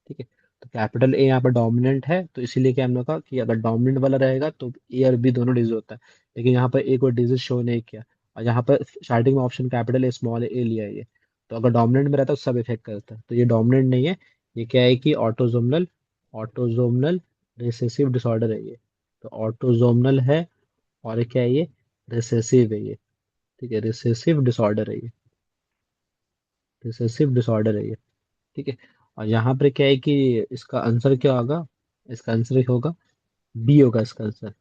ठीक है। तो कैपिटल ए यहाँ पर डोमिनेंट है, तो इसीलिए क्या हमने कहा कि अगर डोमिनेंट वाला रहेगा तो ए और बी दोनों डिजिट होता है। लेकिन यहाँ पर ए कोई डिजिट शो नहीं किया, और यहाँ पर स्टार्टिंग में ऑप्शन कैपिटल ए स्मॉल ए लिया है ये। तो अगर डोमिनेंट में रहता है तो सब इफेक्ट करता है, तो ये डोमिनेंट नहीं है। ये क्या है कि ऑटोजोमनल, ऑटोजोमनल रिसेसिव डिसऑर्डर है ये। तो ऑटोजोमनल है, और क्या है ये, रिसेसिव है ये। ठीक है, रिसेसिव डिसऑर्डर है ये, रिसेसिव डिसऑर्डर है ये। ठीक है। और यहाँ पर क्या है कि इसका आंसर क्या होगा, इसका आंसर होगा बी होगा इसका आंसर।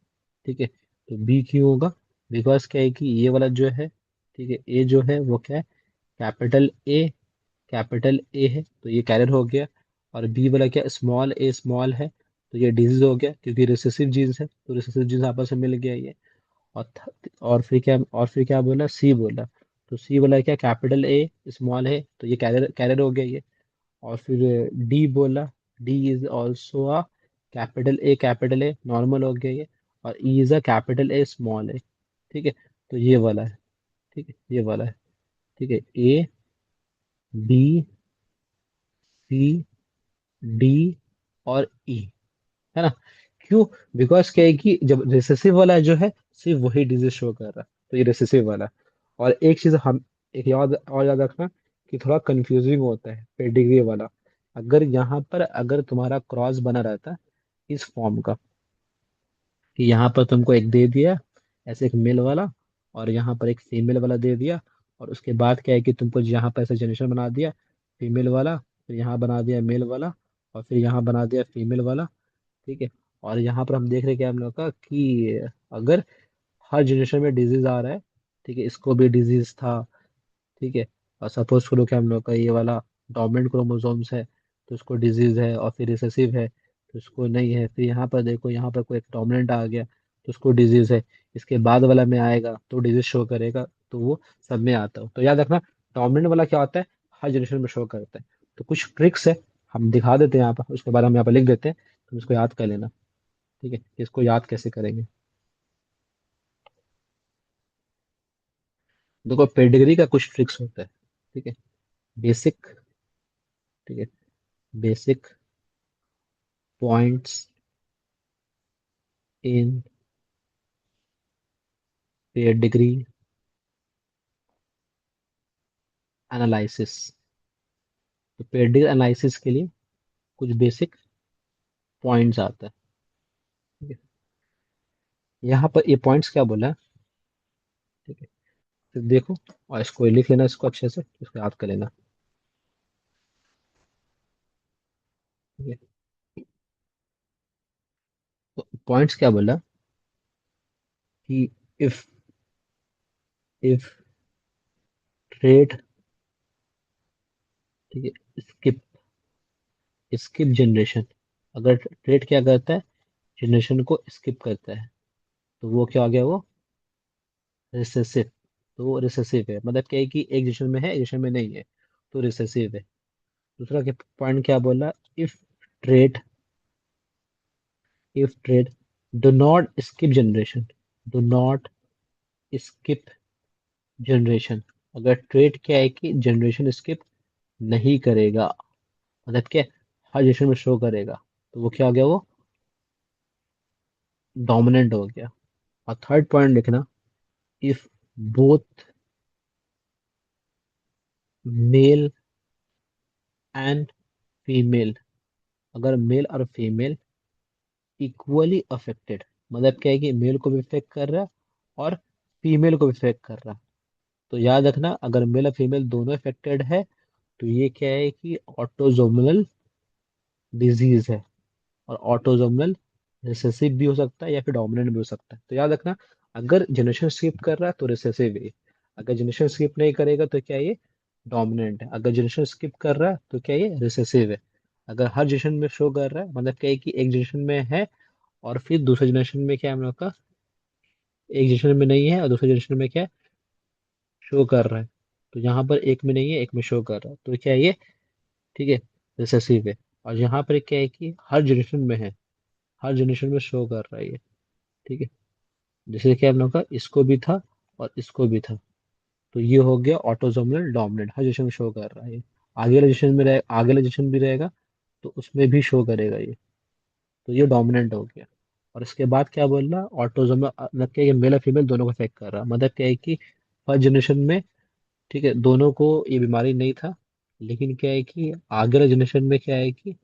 ठीक है। तो बी क्यों होगा, बिकॉज क्या है कि ये वाला जो है, ठीक है, ए जो है वो क्या है, कैपिटल ए, कैपिटल ए है तो ये कैरियर हो गया। और बी वाला क्या, स्मॉल ए स्मॉल है, तो ये डिजीज हो गया क्योंकि रिसेसिव जीन्स है, तो रिसेसिव जीन्स आपस में मिल गया ये। और फिर क्या बोला, सी बोला। तो सी बोला क्या, कैपिटल ए स्मॉल है, तो ये कैरियर कैरियर हो गया ये। और फिर डी बोला, D is also a capital a normal हो गया ये। और E is a capital A small है। ठीक है। तो ये वाला है। ठीक है, ये वाला है। ठीक है, ए बी सी डी और ई, है ना। क्यों, बिकॉज क्या है कि जब रिसेसिव वाला जो है सिर्फ वही डिजीज शो कर रहा है, तो ये रिसेसिव वाला है। और एक चीज हम, एक याद और याद रखना कि थोड़ा कंफ्यूजिंग होता है पेडिग्री वाला। अगर यहाँ पर अगर तुम्हारा क्रॉस बना रहता है इस फॉर्म का, कि यहाँ पर तुमको एक दे दिया ऐसे एक मेल वाला, और यहाँ पर एक फीमेल वाला दे दिया, और उसके बाद क्या है कि तुमको यहाँ पर ऐसे जनरेशन बना दिया फीमेल वाला, फिर यहाँ बना दिया मेल वाला, और फिर यहाँ बना दिया फीमेल वाला। ठीक है। और यहाँ पर हम देख रहे हैं कि हम लोग का कि अगर हर जनरेशन में डिजीज आ रहा है, ठीक है, इसको भी डिजीज था। ठीक है। और सपोज करो कि हम लोग का ये वाला डोमिनेंट क्रोमोसोम्स है, तो उसको डिजीज है, और फिर रिसेसिव है तो उसको नहीं है। फिर यहाँ पर देखो, यहाँ पर कोई एक डोमिनेंट आ गया तो उसको डिजीज है, इसके बाद वाला में आएगा तो डिजीज शो करेगा, तो वो सब में आता हो। तो याद रखना, डोमिनेंट वाला क्या होता है, हर जनरेशन में शो करता है। तो कुछ ट्रिक्स है, हम दिखा देते हैं यहाँ पर, उसके बाद हम यहाँ पर लिख देते हैं, तुम इसको याद कर लेना। ठीक है, कि इसको याद कैसे करेंगे। देखो पेडिग्री का कुछ ट्रिक्स होता है। ठीक है, बेसिक, ठीक है, basic points in pedigree analysis. तो पेडिग्री एनालिसिस के लिए कुछ बेसिक पॉइंट्स आता है। ठीक है। यहाँ पर ये पॉइंट्स क्या बोला है, ठीक है, तो देखो, और इसको लिख लेना, इसको अच्छे से इसको याद कर लेना। ठीक है। तो पॉइंट्स क्या बोला कि इफ इफ ट्रेड, ठीक है, स्किप स्किप जनरेशन, अगर ट्रेड क्या करता है, जनरेशन को स्किप करता है, तो वो क्या आ गया, वो रिसेसिव। तो वो रिसेसिव है, मतलब क्या है कि एक जनरेशन में है, एक जनरेशन में नहीं है, तो रिसेसिव है। दूसरा के पॉइंट क्या बोला, if trade if trade do not skip generation, do not skip generation, अगर ट्रेड क्या है कि जनरेशन स्किप नहीं करेगा, मतलब क्या, हर जनरेशन में शो करेगा, तो वो क्या हो गया, वो डोमिनेंट हो गया। और थर्ड पॉइंट लिखना, if both male and female, अगर मेल और फीमेल इक्वली अफेक्टेड, मतलब क्या है कि मेल को भी इफेक्ट कर रहा है और फीमेल को भी इफेक्ट कर रहा है। तो याद रखना, अगर मेल और फीमेल दोनों इफेक्टेड है तो ये क्या है कि ऑटोजोमल डिजीज है। और ऑटोजोमल रिसेसिव भी हो सकता है या फिर डोमिनेंट भी हो सकता है। तो याद रखना, अगर जनरेशन स्किप कर रहा है तो रिसेसिव है, अगर जनरेशन स्किप नहीं करेगा तो क्या ये डोमिनेंट है, अगर जनरेशन स्किप कर रहा है तो क्या ये रिसेसिव है। अगर हर जनरेशन में शो कर रहा है मतलब क्या है कि एक जनरेशन में है और फिर दूसरे जनरेशन में क्या है हम लोग का, एक जनरेशन में नहीं है और दूसरे जनरेशन में क्या शो कर रहा है। तो यहाँ पर एक में नहीं है, एक में शो कर रहा है, तो क्या है ये, ठीक है, रिसेसिव है। और यहाँ पर क्या है कि हर जनरेशन में है, हर जनरेशन में शो कर रहा है ये, ठीक है। जैसे कि हम लोग का इसको भी था और इसको भी था, तो ये हो गया ऑटोजोमल डोमिनेंट, हर जनरेशन में शो कर रहा है ये। आगे वाले जनरेशन में रहे, आगे वाले जनरेशन भी रहेगा तो उसमें भी शो करेगा ये, तो ये डोमिनेंट हो गया। और इसके बाद क्या बोल रहा, ऑटोजोमल मतलब क्या है कि मेल और फीमेल दोनों को अफेक्ट कर रहा है, मतलब क्या है कि फर्स्ट जनरेशन में, ठीक है, दोनों को ये बीमारी नहीं था, लेकिन क्या है कि आगे वाले जनरेशन में क्या है कि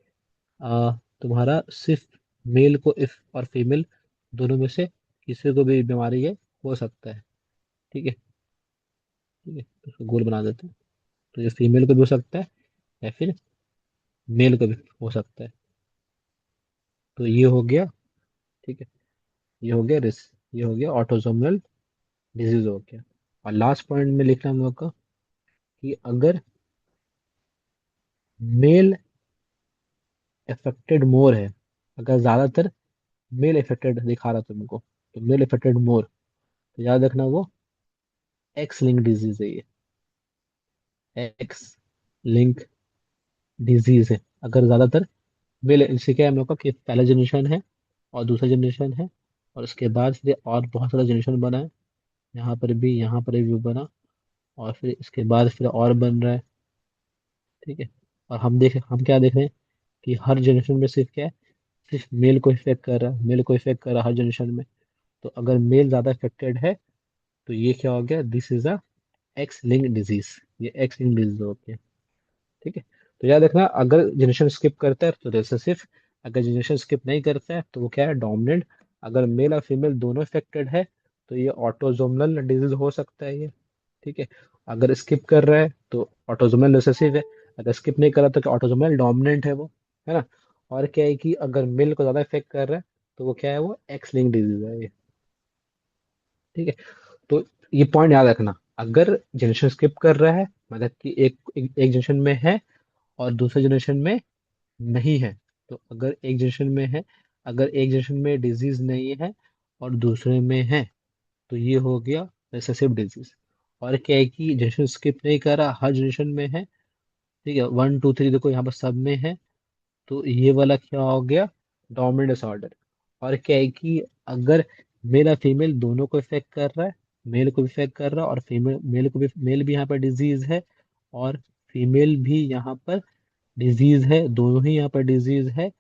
तुम्हारा सिर्फ मेल को इफ और फीमेल दोनों में से किसी को भी बीमारी है हो सकता है, ठीक है। ठीक है, तो उसको गोल बना देते हैं। तो ये फीमेल को भी हो सकता है या फिर मेल को भी हो सकता है। तो ये हो गया, ठीक है, ये हो गया रिस, ये हो गया ऑटोसोमल डिजीज हो गया। और लास्ट पॉइंट में लिखना हम लोग का कि अगर मेल अफेक्टेड मोर है, अगर ज्यादातर मेल अफेक्टेड दिखा रहा तुमको, तो मेल अफेक्टेड मोर, तो याद रखना वो एक्स लिंक डिजीज है ये, एक्स लिंक डिजीज है। अगर ज्यादातर मेल, इससे क्या है हम लोग का कि पहला जनरेशन है और दूसरा जनरेशन है और उसके बाद फिर और बहुत सारा जनरेशन बना है, यहाँ पर भी, यहाँ पर भी बना, और फिर इसके बाद फिर और बन रहा है, ठीक है। और हम क्या देख रहे हैं कि हर जनरेशन में सिर्फ क्या है, सिर्फ मेल को इफेक्ट कर रहा है, मेल को इफेक्ट कर रहा है हर जनरेशन में। तो अगर मेल ज्यादा इफेक्टेड है तो ये क्या हो गया, this is a x link disease, ये एक्स लिंक डिजीज हो गया, ठीक है। तो याद रखना, अगर जनरेशन स्किप करता है तो रिसेसिव, अगर जनरेशन स्किप नहीं करता है तो वो क्या है डोमिनेंट। अगर मेल और फीमेल दोनों इफेक्टेड है तो ये ऑटोजोमल डिजीज हो सकता है ये, ठीक है। अगर स्किप कर रहा है तो ऑटोजोमल रिसेसिव है, अगर स्किप नहीं कर रहा तो ऑटोजोमल डोमिनेंट है वो, है ना। और क्या है कि अगर मेल को ज्यादा इफेक्ट कर रहा है तो वो क्या है, वो एक्स लिंक डिजीज है ये, ठीक है। तो ये पॉइंट याद रखना, अगर जनरेशन स्किप कर रहा है मतलब कि एक जनरेशन में है और दूसरे जनरेशन में नहीं है, तो अगर एक जनरेशन में है, अगर एक जनरेशन में डिजीज नहीं है और दूसरे में है, तो ये हो गया रिसेसिव डिजीज। और क्या है कि जनरेशन स्किप नहीं कर रहा, हर जनरेशन में है, ठीक है, 1 2 3 देखो यहाँ पर सब में है, तो ये वाला क्या हो गया, डोमिनेंट डिसऑर्डर। और क्या है कि अगर मेल और फीमेल दोनों को इफेक्ट कर रहा है, मेल को भी इफेक्ट कर रहा है और फीमेल, मेल को भी, मेल भी यहाँ पर डिजीज है और फीमेल भी यहाँ पर डिजीज है, दोनों ही यहाँ पर डिजीज है,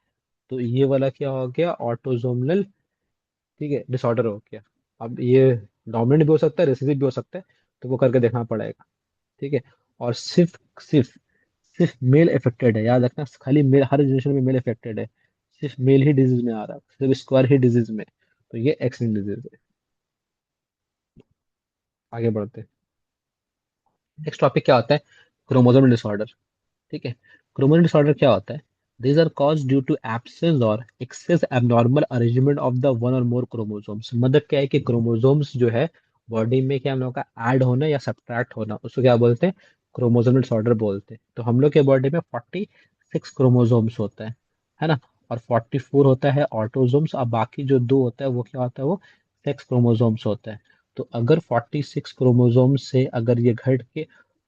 तो ये वाला क्या हो गया, ऑटोजोमल, ठीक है, डिसऑर्डर हो गया। अब ये डोमिनेंट भी हो सकता है, रिसेसिव भी हो सकता है, तो वो करके देखना पड़ेगा, ठीक है। और सिर्फ सिर्फ सिर्फ मेल अफेक्टेड है, याद रखना, खाली मेल, हर जनरेशन में मेल अफेक्टेड है, सिर्फ मेल ही डिजीज में आ रहा है, सिर्फ स्क्वायर ही डिजीज में, तो ये एक्स लिंक्ड डिजीज है। आगे बढ़ते हैं। नेक्स्ट टॉपिक क्या होता है, क्रोमोसोमल डिसऑर्डर, ठीक है। क्रोमोसोमल डिसऑर्डर क्या होता है, these are caused due to absence or excess abnormal arrangement of the one or more chromosomes। मतलब क्या है कि क्रोमोसोम्स जो है बॉडी में क्या हम लोग का ऐड होना या सब्ट्रैक्ट होना, उसको क्या बोलते हैं, क्रोमोसोमल डिसऑर्डर बोलते हैं। तो हम लोग के बॉडी में 46 क्रोमोसोम्स होता है ना, और 44 होता है ऑटोसोम्स, और बाकी जो दो होता है वो क्या होता है, वो सेक्स क्रोमोसोम्स होता है। तो अगर 46 क्रोमोसोम्स से अगर ये घट के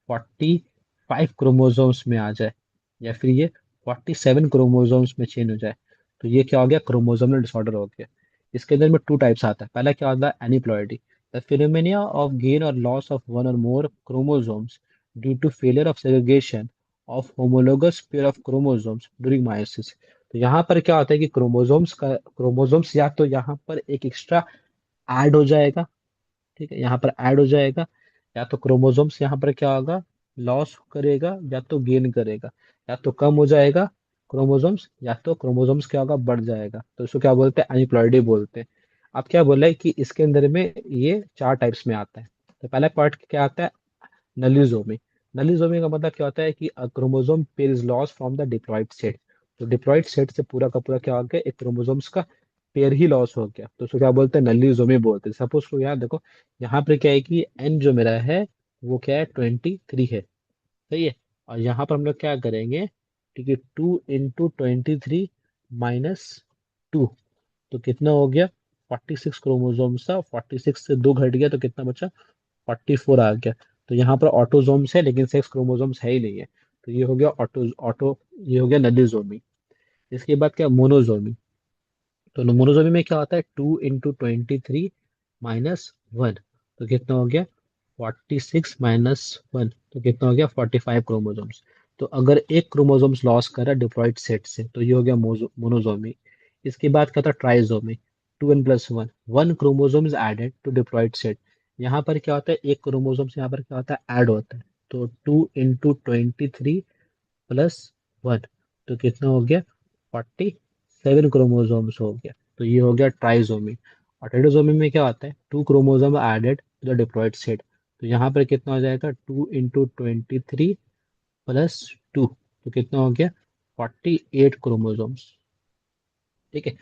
45 क्रोमोसोम्स में आ जाए या फिर ये 47 क्रोमोसोम्स में चेंज हो जाए, तो ये क्या हो गया, क्रोमोसोमल डिसऑर्डर हो गया। इसके अंदर में टू टाइप्स आता है, पहला क्या होता है aneuploidy, the phenomena of gain और लॉस ऑफ वन और more chromosomes due to failure of segregation of homologous pair of chromosomes during meiosis. तो यहाँ पर क्या होता है कि क्रोमोसोम्स या तो यहाँ पर एक एक्स्ट्रा ऐड हो जाएगा, ठीक है, यहाँ पर ऐड हो जाएगा, या तो क्रोमोसोम्स यहाँ पर क्या होगा, लॉस करेगा या तो गेन करेगा, या तो कम हो जाएगा क्रोमोसोम्स, या तो क्रोमोसोम्स क्या होगा, बढ़ जाएगा, तो इसको क्या बोलते हैं, अनिप्लॉइडी बोलते हैं। अब क्या बोला है कि इसके अंदर में ये चार टाइप्स में आता है। तो पहला पार्ट क्या आता है, नलीजोमी। नलीजोमी का मतलब क्या होता है कि chromosome pair is loss from the diploid set. तो डिप्लॉइड सेट से पूरा का पूरा क्या हो गया, एक क्रोमोसोम्स का पेयर ही लॉस हो गया, तो उसको क्या बोलते हैं, नलीजोमी बोलते हैं। सपोज को यार देखो, यहाँ पर क्या है कि एन जो मेरा है वो क्या है, 23 है, सही है। और यहाँ पर हम लोग क्या करेंगे, ठीक है, 2 × 23 - 2, तो कितना हो गया, 46 क्रोमोसोम्स था, 46 से 2 घट गया तो कितना बचा, 44 आ गया। तो यहाँ पर ऑटोजोम्स है लेकिन सेक्स क्रोमोसोम्स है ही नहीं है, तो ये हो गया ऑटो ऑटो ये हो गया नलीजोमी। इसके बाद क्या, मोनोजोमी। तो मोनोजोमी में क्या होता है, 2 × 23 - 1, तो कितना हो गया, 46 - 1, तो कितना हो गया, 45 क्रोमोसोम्स। तो अगर एक क्रोमोसोम्स लॉस करा डिप्लॉइड सेट से तो ये हो गया मोनोजोमी। इसके बाद क्या था, trisomy. 2n+1, one chromosome is added to diploid set. यहाँ पर क्या होता है, एक क्रोमोसोम से यहाँ पर क्या होता है, ऐड होता है। तो 2 × 23 + 1, तो कितना हो गया, 47 क्रोमोसोम्स हो गया, तो ये हो गया ट्राइजोमी। और टेट्राजोमी में क्या होता है, two chromosome added to the diploid set. तो यहाँ पर कितना हो जाएगा, 2 × 23 + 2, तो कितना हो गया, 48 क्रोमोसोम्स। ठीक है।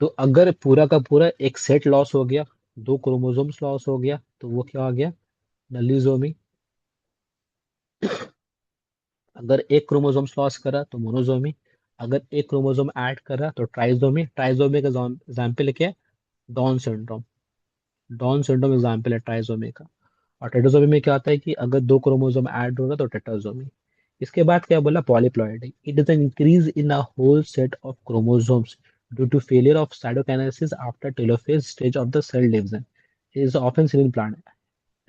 तो अगर पूरा का पूरा एक सेट लॉस हो गया, दो क्रोमोसोम्स लॉस हो गया, तो वो क्या हो गया, नलीजोमी। अगर एक क्रोमोसोम्स लॉस करा तो मोनोजोमी। अगर एक क्रोमोसोम ऐड करा तो ट्राइजोमी। ट्राइजोमी का एग्जाम्पल क्या है, down syndrome. Down syndrome example है ट्राइजोमी का। और टेट्राजोमी में क्या होता है कि अगर दो क्रोमोसोम ऐड होगा तो टेट्राजोमी। इसके बाद क्या बोला, polyploidy. It is an increase in a whole set of chromosomes due to failure of cytokinesis after telophase stage of the cell division. Is often seen in plant.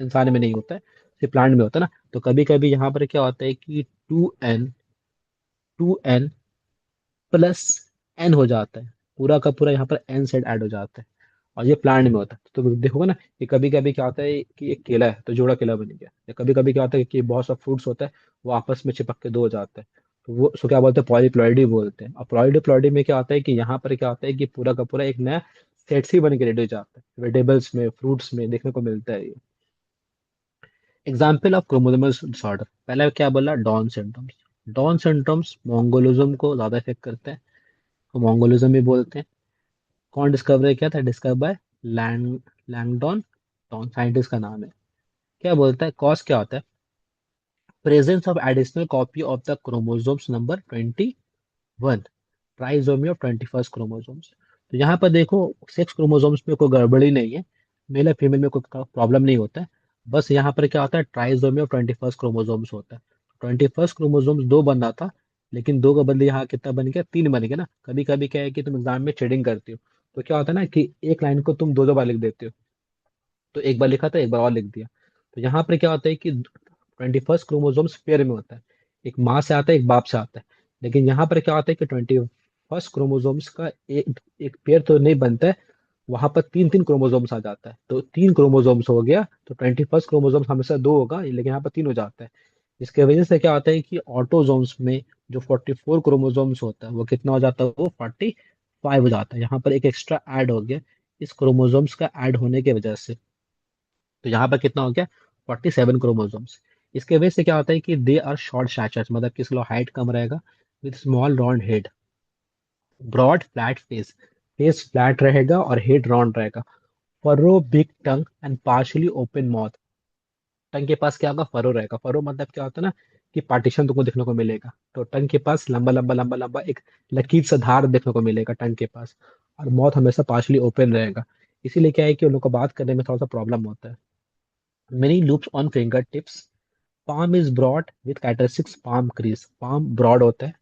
इंसान में नहीं होता है, सिर्फ प्लांट में होता है ना। तो कभी कभी यहाँ पर क्या होता है कि 2n हो जाता है, पूरा का पूरा यहाँ पर एन सेट ऐड हो जाता है। और ये प्लांट में होता है, तो देखोगे ना कि कभी कभी क्या होता है कि एक केला है तो जोड़ा केला बन गया, या कभी कभी क्या होता है कि बहुत सा फ्रूट्स होता है वो आपस में चिपक के दो हो जाते हैं, तो वो उसको क्या बोलते हैं, पॉलीप्लॉइडी बोलते हैं। और पॉलीप्लॉइडी में क्या होता है कि यहाँ पर क्या होता है कि पूरा का पूरा एक नया सेट्स ही बन के रेडी हो जाता है, वेजिटेबल्स में, फ्रूट्स में देखने को मिलता है ये। एग्जाम्पल ऑफ क्रोमोसोमल डिसऑर्डर, पहला क्या बोला, Down syndromes. Down syndromes mongolism को ज्यादा इफेक्ट करते हैं, तो मंगोलिज्म भी बोलते हैं। कौन डिस्कवर किया था, discover by Lang Langdon Down, scientist का नाम है। क्या बोलता है, कॉज क्या होता है, presence of additional copy of the chromosomes number 21, trisomy of 21st chromosomes. तो यहाँ पर देखो, सेक्स क्रोमोसोम्स में कोई गड़बड़ी नहीं है, मेल या फीमेल में कोई प्रॉब्लम नहीं होता है। बस यहाँ पर क्या होता है, ट्राइसोमी ऑफ 21st क्रोमोसोम्स होता है। 21st क्रोमोसोम्स दो बन रहा था, लेकिन दो का बदले यहाँ कितना बन गया, तीन बन गया ना। कभी कभी क्या है कि तुम एग्जाम में चीटिंग करती हो, तो क्या होता है ना कि एक लाइन को तुम दो दो बार लिख देते हो, तो एक बार लिखा था एक बार और लिख दिया। तो यहाँ पर क्या होता है कि 21st क्रोमोसोम्स पेयर में होता है, एक माँ से आता है एक बाप से आता है। लेकिन यहाँ पर क्या होता है कि 21st क्रोमोसोम्स का एक एक पेयर तो नहीं बनता है, वहां पर तीन तीन क्रोमोसोम्स आ जाता है, तो तीन क्रोमोसोम्स हो गया। तो 21st क्रोमोसोम्स हमेशा दो होगा, लेकिन यहाँ पर तीन हो जाता है। इसके वजह से क्या होता है कि ऑटोजोम्स में जो 44 क्रोमोसोम्स होता है वो कितना हो जाता है, वो 45 हो जाता है। यहाँ पर एक एक्स्ट्रा ऐड हो गया इस क्रोमोसोम्स का ऐड होने की वजह से। तो यहाँ पर कितना हो गया, 47 क्रोमोसोम्स। इसके वजह से क्या होता है कि दे आर शॉर्ट स्टैचर, मतलब किसी लोग हाइट कम रहेगा, with small round head, broad flat face, face flat रहेगा और हेड राउंड रहेगा, furrow big tongue and partially open mouth. Tongue के पास क्या होगा, फरो रहेगा। फरो मतलब क्या होता है ना कि पार्टीशन तुमको देखने को मिलेगा, तो टंग के पास लंबा लंबा लंबा लंबा एक लकीर सा धार देखने को मिलेगा टंग के पास। और माउथ हमेशा पार्शियली ओपन रहेगा। इसीलिए क्या है कि उन लोग को बात करने में थोड़ा सा प्रॉब्लम होता है। Many loops on finger tips, palm is broad with characteristics palm crease, palm broad होता है।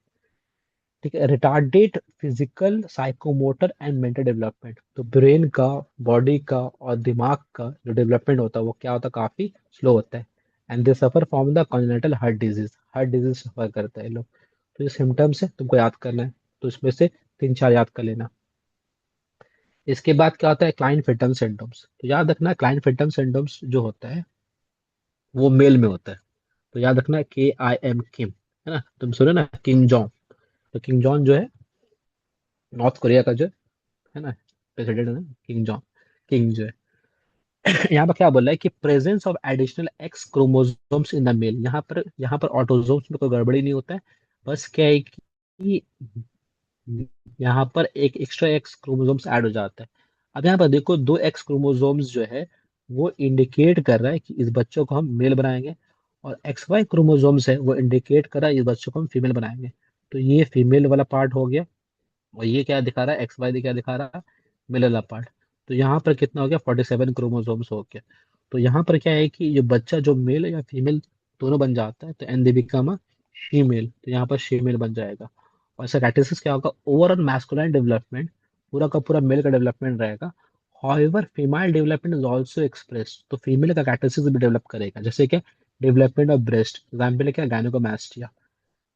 ठीक है। Retarded physical psychomotor and mental development, तो ब्रेन का, बॉडी का और दिमाग का जो डेवलपमेंट होता है वो क्या होता है, काफी स्लो होता है। And they suffer from the congenital heart disease suffer करते हैं लोग। तो ये सिम्टम्स है, तुमको याद करना है, तो इसमें से तीन चार याद कर लेना। इसके बाद क्या होता है, क्लाइन फिटन सिंड्रोम्स। तो याद रखना, क्लाइन फिटन सिंड्रोम्स जो होता है वो मेल में होता है। तो याद रखना, KIM किम, है ना, तुम सुनो ना, किम जोंग। तो किंग जॉन जो है नॉर्थ कोरिया का जो है ना प्रेसिडेंट है, किंग जॉन, किंग जो है। यहाँ पर क्या बोल रहा है कि presence of additional X chromosomes in the male, यहाँ पर ऑटोजोम्स में कोई गड़बड़ी नहीं होता है। बस क्या है कि यहाँ पर एक एक्स्ट्रा एक्स क्रोमोसोम्स ऐड हो जाता है। अब यहाँ पर देखो, दो एक्स क्रोमोसोम्स जो है वो इंडिकेट कर रहा है कि इस बच्चों को हम मेल बनाएंगे, और एक्स वाई क्रोमोसोम्स है वो इंडिकेट कर रहा है इस बच्चों को हम फीमेल बनाएंगे। तो ये फीमेल वाला पार्ट हो गया, और ये क्या दिखा रहा है, एक्स वाई क्या दिखा रहा है, मेल वाला पार्ट। तो यहाँ पर कितना हो गया, 47 क्रोमोसोम्स हो गया। तो यहाँ पर क्या है कि ये बच्चा जो मेल या फीमेल दोनों बन जाता है, तो and they become a female, तो यहाँ पर फीमेल बन जाएगा। और इसका कैरेक्टरिस्टिक्स क्या होगा, ओवरऑल मैस्कुलाइन डेवलपमेंट, पूरा का पूरा मेल का डेवलपमेंट रहेगा। However female development is also express, तो फीमेल का कैरेक्टरिस्टिक्स भी डेवलप करेगा, जैसे क्या, डेवलपमेंट ऑफ ब्रेस्ट, एग्जाम्पल है क्या, गायनेकोमास्टिया।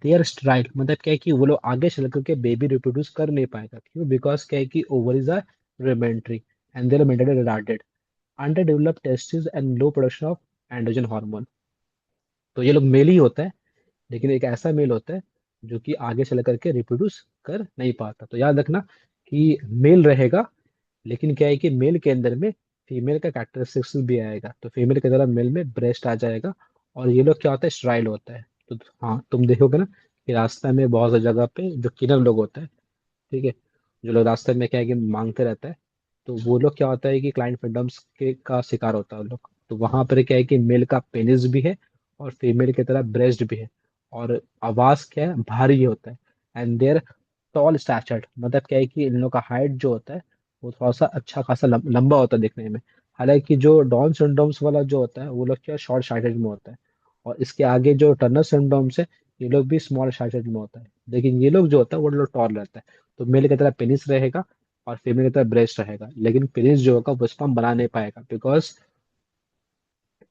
दे आर स्ट्राइड, मतलब क्या है कि वो लोग आगे चल करके बेबी रिप्रोड्यूस कर नहीं पाएगा, क्यों, बिकॉज क्या है कि ovaries are rudimentary and they are mentally retarded, underdeveloped testes and low production of androgen hormone। तो ये लोग मेल ही होता है, लेकिन एक ऐसा मेल होता है जो कि आगे चल करके रिप्रोड्यूस कर नहीं पाता। तो याद रखना कि मेल रहेगा, लेकिन क्या है कि मेल के अंदर में फीमेल का कैरेक्टरिस्टिक्स भी आएगा, तो फीमेल की तरह मेल में ब्रेस्ट आ जाएगा। और ये लोग क्या होता है, स्ट्राइल होता है। तो हाँ, तुम देखोगे ना कि रास्ता में बहुत सी जगह पे जो किनर लोग होते हैं, ठीक है, जो लोग रास्ते में क्या है कि मांगते रहता है, तो वो लोग क्या होता है कि क्लाइंट फिडम्स के का शिकार होता है वो लोग। तो वहां पर क्या है कि मेल का पेनिस भी है और फीमेल की तरह ब्रेस्ट भी है, और आवाज क्या है, भारी होता है। एंड देयर टॉल स्टैचर्ड, मतलब क्या है कि इन लोग का हाइट जो होता है वो थोड़ा सा अच्छा खासा लंबा होता है देखने में। हालांकि जो डाउन सिंड्रोम्स वाला जो होता है वो लोग क्या शॉर्ट साइटेड में होता है, और इसके आगे जो टर्नर सिंड्रोम्स है ये लोग भी स्मॉल साइटेड में होता है, लेकिन ये लोग जो होता है वो लोग टॉल रहता है। तो मेल की तरह पेनिस रहेगा और फीमेल की तरह ब्रेस्ट रहेगा, लेकिन पेनिस जो होगा वो स्पर्म बना नहीं पाएगा, because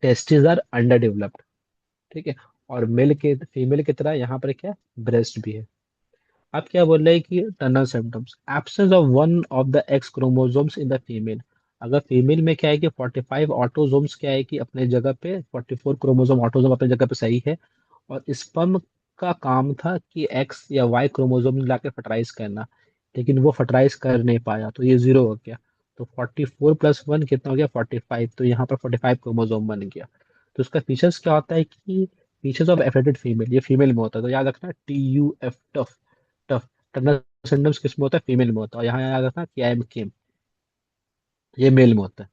testis are under developed, ठीक है। और मेल के फीमेल की तरह यहाँ पर क्या ब्रेस्ट भी है। आप क्या बोल रहे हैं कि Turner symptoms, absence of one of the x chromosomes in the female. अगर फीमेल में क्या है कि 45 ऑटोसोम्स क्या है कि अपने जगह पे, 44 क्रोमोसोम ऑटोसोम अपने जगह पे सही है, और स्पर्म का काम था कि एक्स या वाई क्रोमोसोम लाके फर्टराइज करना, लेकिन वो फर्टराइज कर नहीं पाया, तो ये जीरो हो गया। तो 44 + 1 कितना हो गया, 45, तो यहाँ पर 45 क्रोमोसोम बन गया। तो उसका फीचर्स क्या होता है कि फीचर्स ऑफ एफेक्टेड फीमेल, ये फीमेल में होता है, तो याद रखना TUF, tough, tough. Turner syndromes किस में होता है, फीमेल में होता है, और यहाँ याद रखना कि IM ये मेल में होता है।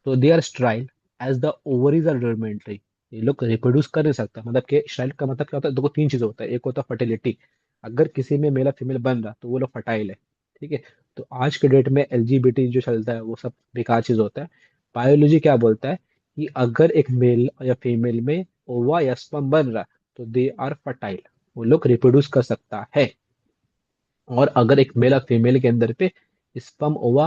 तो they are sterile as the ovaries are rudimentary, ये लोग रिप्रोड्यूस कर नहीं सकता, मतलब कि स्ट्राइल का मतलब क्या होता है, देखो तीन चीजें होता है, एक होता है फर्टिलिटी, अगर किसी में मेल फीमेल बन रहा तो वो लोग फर्टाइल है, ठीक है। तो आज के डेट में LGBT जो चलता है वो सब बेकार चीज होता है। बायोलॉजी क्या बोलता है कि अगर एक मेल या फीमेल में ओवा या स्पर्म बन रहा तो दे आर फर्टाइल, वो लोग रिप्रोड्यूस कर सकता है। और अगर एक मेल और फीमेल के अंदर पे स्पर्म ओवा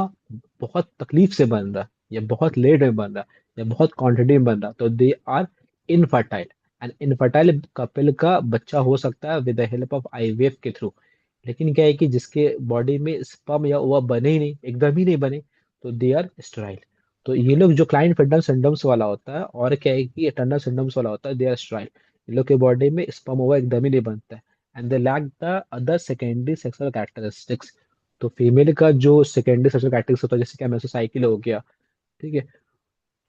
बहुत तकलीफ से बन रहा, या बहुत लेट में बन रहा, या बहुत क्वांटिटी में बन रहा, तो they are infertile. And infertile couple का बच्चा हो सकता है with the help of IVF के थ्रू, लेकिन क्या है कि जिसके बॉडी में स्पर्म या ओवा बने ही नहीं, एकदम ही नहीं बने, तो दे आर स्टेराइल। तो ये लोग जो क्लाइंट फिल्टर सिंड्रोम्स वाला होता है, और क्या है कि टर्नर सिंड्रोम्स वाला होता है, दे आर स्टेराइल। इन लोग के बॉडी में स्पर्म ओवा एकदम ही नहीं बनता है, and they lack the other secondary sexual characteristics. तो फीमेल का जो सेकेंडरी सेक्सुअल कैरेक्टरिस्टिक्स होता है, जैसे कि मेसोसाइकिल हो गया, ठीक है,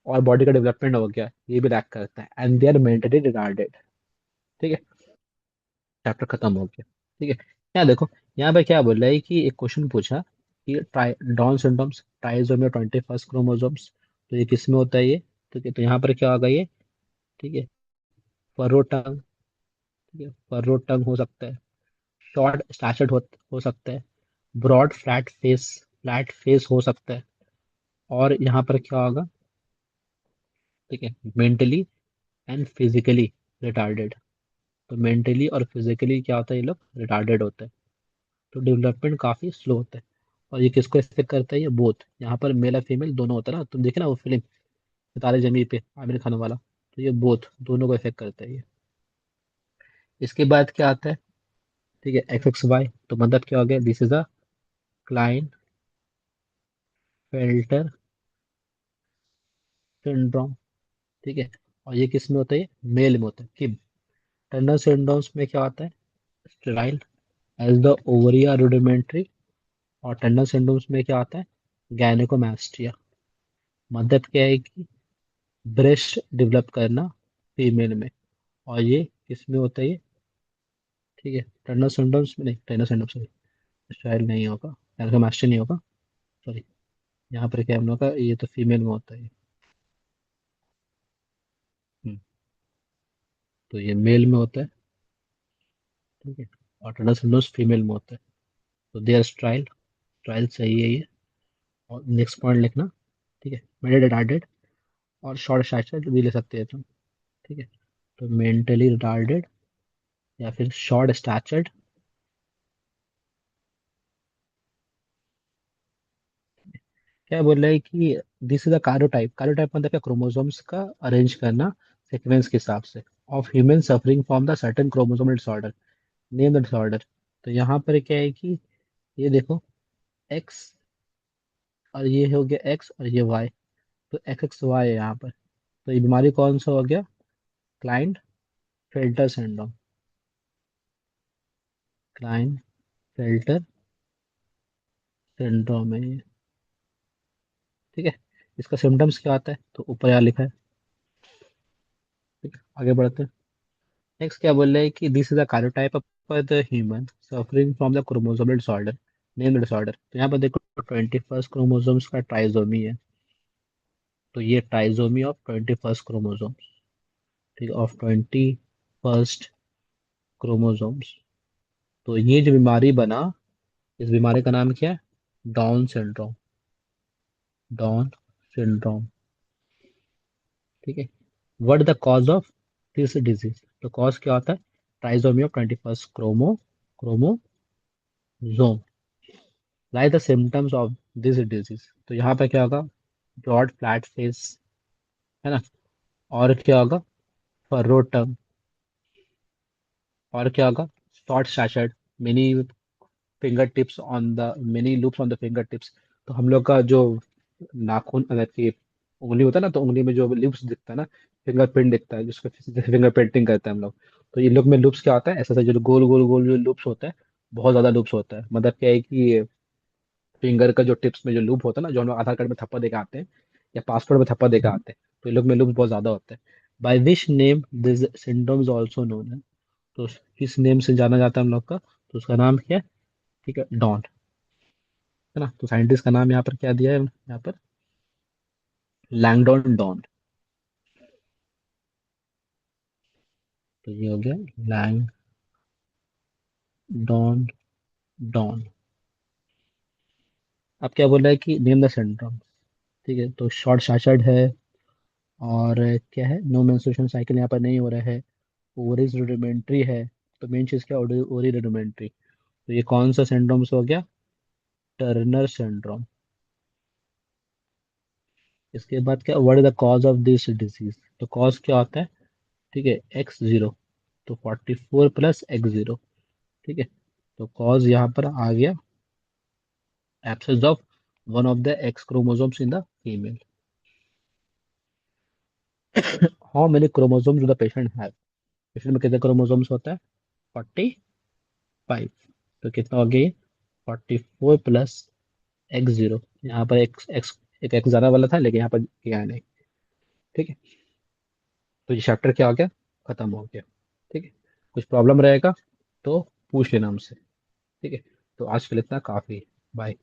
और बॉडी का डेवलपमेंट हो गया, ये भी लैक करता है, and they are mentally retarded, ठीक है। चैप्टर खत्म हो गया, ठीक है। यहाँ देखो, यहाँ पे क्या बोल रहा है कि एक क्वेश्चन पूछा कि ट्राई डाउन सिंड्रोम्स ट्राइसोमिया 21 क्रोमोसोम्स, तो ये किस में होता है ये, ठीक है। तो यहाँ पर क्या होगा ये, ठीक है, फरो टंग, ठीक है, फरो टंग हो सकता है, शॉर्ट स्टैचर्ड हो सकता है, ब्रॉड फ्लैट फेस हो सकता है, और यहाँ पर क्या होगा, ठीक है, मेंटली एंड फिजिकली रिटार्डेड। तो मेंटली और फिजिकली क्या होता है, ये लोग रिटार्डेड होते हैं, तो डेवलपमेंट काफी स्लो होता है। और ये किसको इफेक्ट करता है, ये बोथ, यहाँ पर मेल और फीमेल दोनों होता है ना, तुम देखे ना वो फिल्म सितारे जमी पे, आमिर खान वाला, तो ये बोथ दोनों को इफेक्ट करता है ये। इसके बाद क्या आता है, ठीक है, FXY, तो मतलब क्या हो गया, this is a Klinefelter syndrome, ठीक है। और ये किस में होता है, मेल में होता है, कि टर्नर सिंड्रोम्स में क्या होता है, स्टेराइल, एज द ओवरिया रुडिमेंट्री। और टर्नर सिंड्रोम्स में क्या आता है? गायनेकोमास्टिया। मतलब क्या है कि ब्रेस्ट डेवलप करना फीमेल में। और ये किस में होता है ये? ठीक है, टर्नर सिंड्रोम्स में नहीं, टर्नर सिंड्रोम सॉरी, शायद नहीं होगा, गायनेकोमास्टिया नहीं होगा, सॉरी। यहाँ पर क्या हम लोग का, ये तो फीमेल में होता है। हम्म, तो ये मेल में होता है। ठीक है, और टर्नर सिंड्रोम्स फीमेल में होता है। तो देयर ट्रायल, ट्रायल सही है ये। और नेक्स्ट पॉइंट लिखना। ठीक है, मेंटली रिटार्डेड और शॉर्ट स्टैचर भी ले सकते हैं तुम। ठीक है, तो मेंटली रिटार्डेड या फिर शॉर्ट स्टैचर्ड। क्या बोल रहा है कि दिस इज अ कार्योटाइप। कार्योटाइप मतलब क्या? क्रोमोसोम्स का अरेंज करना सीक्वेंस के हिसाब से of human suffering from the certain chromosomal disorder. Name the disorder. तो यहाँ पर क्या है कि ये देखो, एक्स और ये हो गया एक्स और ये वाई। तो एक्स एक्स वाई है यहाँ पर। तो ये बीमारी कौन सा हो गया? Client filter syndrome. Client filter syndrome है ये। ठीक है, इसका सिम्टम्स क्या आता है तो ऊपर यहाँ लिखा है। ठीक है, आगे बढ़ते हैं। नेक्स्ट क्या बोल रहे हैं कि this is a कार्योटाइप of the human suffering from the chromosomal disorder. Name the disorder. तो यहाँ पर देखो 21st क्रोमोसोम्स का ट्राइजोमी है। तो ये ट्राइजोमी ऑफ 21st क्रोमोसोम्स। ठीक है, ऑफ 21st क्रोमोसोम्स। तो ये जो बीमारी बना, इस बीमारी का नाम क्या है? Down syndrome. Down syndrome. ठीक है, what the cause of this disease? तो कॉज क्या होता है? Trisomy of 21st chromosome. Like the symptoms of this disease. तो यहाँ पे क्या होगा? ब्रॉड फ्लैट फेस, है ना? और क्या होगा? Furrow tongue. और क्या होगा? Short statured, many finger tips on the many loops on the finger tips. तो हम लोग का जो नाखून अगर की उंगली होता है ना, तो उंगली में जो लिप्स दिखता है ना, फिंगरप्रिंट दिखता है, जिसको फिंगर प्रिंटिंग करते हैं हम लोग। तो ये लोग में लूप्स क्या होता है? ऐसा ऐसा जो गोल गोल गोल जो लूप्स होता है, बहुत ज्यादा लूप्स होता है। मतलब क्या है कि फिंगर का जो टिप्स में जो लूप होता है ना, जो हम लोग आधार कार्ड में थप्पा देके आते हैं या पासपोर्ट में थप्पा देके आते हैं, तो ये लोग में लूप्स बहुत ज्यादा होते हैं। By which name this syndrome is also known है? तो किस नेम से जाना जाता है हम लोग का? तो उसका नाम क्या है? ठीक है, डॉन। है ना? तो साइंटिस्ट का नाम यहाँ पर क्या दिया है यहाँ पर? Langdon don. तो ये हो गया लैंगडॉन डॉन। अब क्या बोल रहा है कि नेम द सिंड्रोम। ठीक है, तो शॉर्ट शार्टेड है। और क्या है? नो मेंस्ट्रुएशन साइकिल यहाँ पर नहीं हो रहा है। ओवरीज रुडिमेंट्री है। तो मेन चीज क्या? ओरी रुडिमेंट्री। तो ये कौन सा सिंड्रोम हो गया? Turner syndrome. इसके बाद क्या? What is the cause of this disease? तो कॉज क्या होता है? ठीक है, X0। तो 44 प्लस X0। ठीक है, तो कॉज यहाँ पर आ गया absence of one of the x chromosomes in the female. How many chromosomes do the patient have? Patient में कितने क्रोमोसोम्स होता है? 45। तो कितना हो गया? 44 प्लस X0। यहाँ पर एक्स एक्स एक एक्स जाना वाला था, लेकिन यहाँ पर किया नहीं। ठीक है, तो ये चैप्टर क्या हो गया? खत्म हो गया। ठीक है, कुछ प्रॉब्लम रहेगा तो पूछ लेना हमसे। ठीक है, तो आज के लिए इतना काफी है। बाय।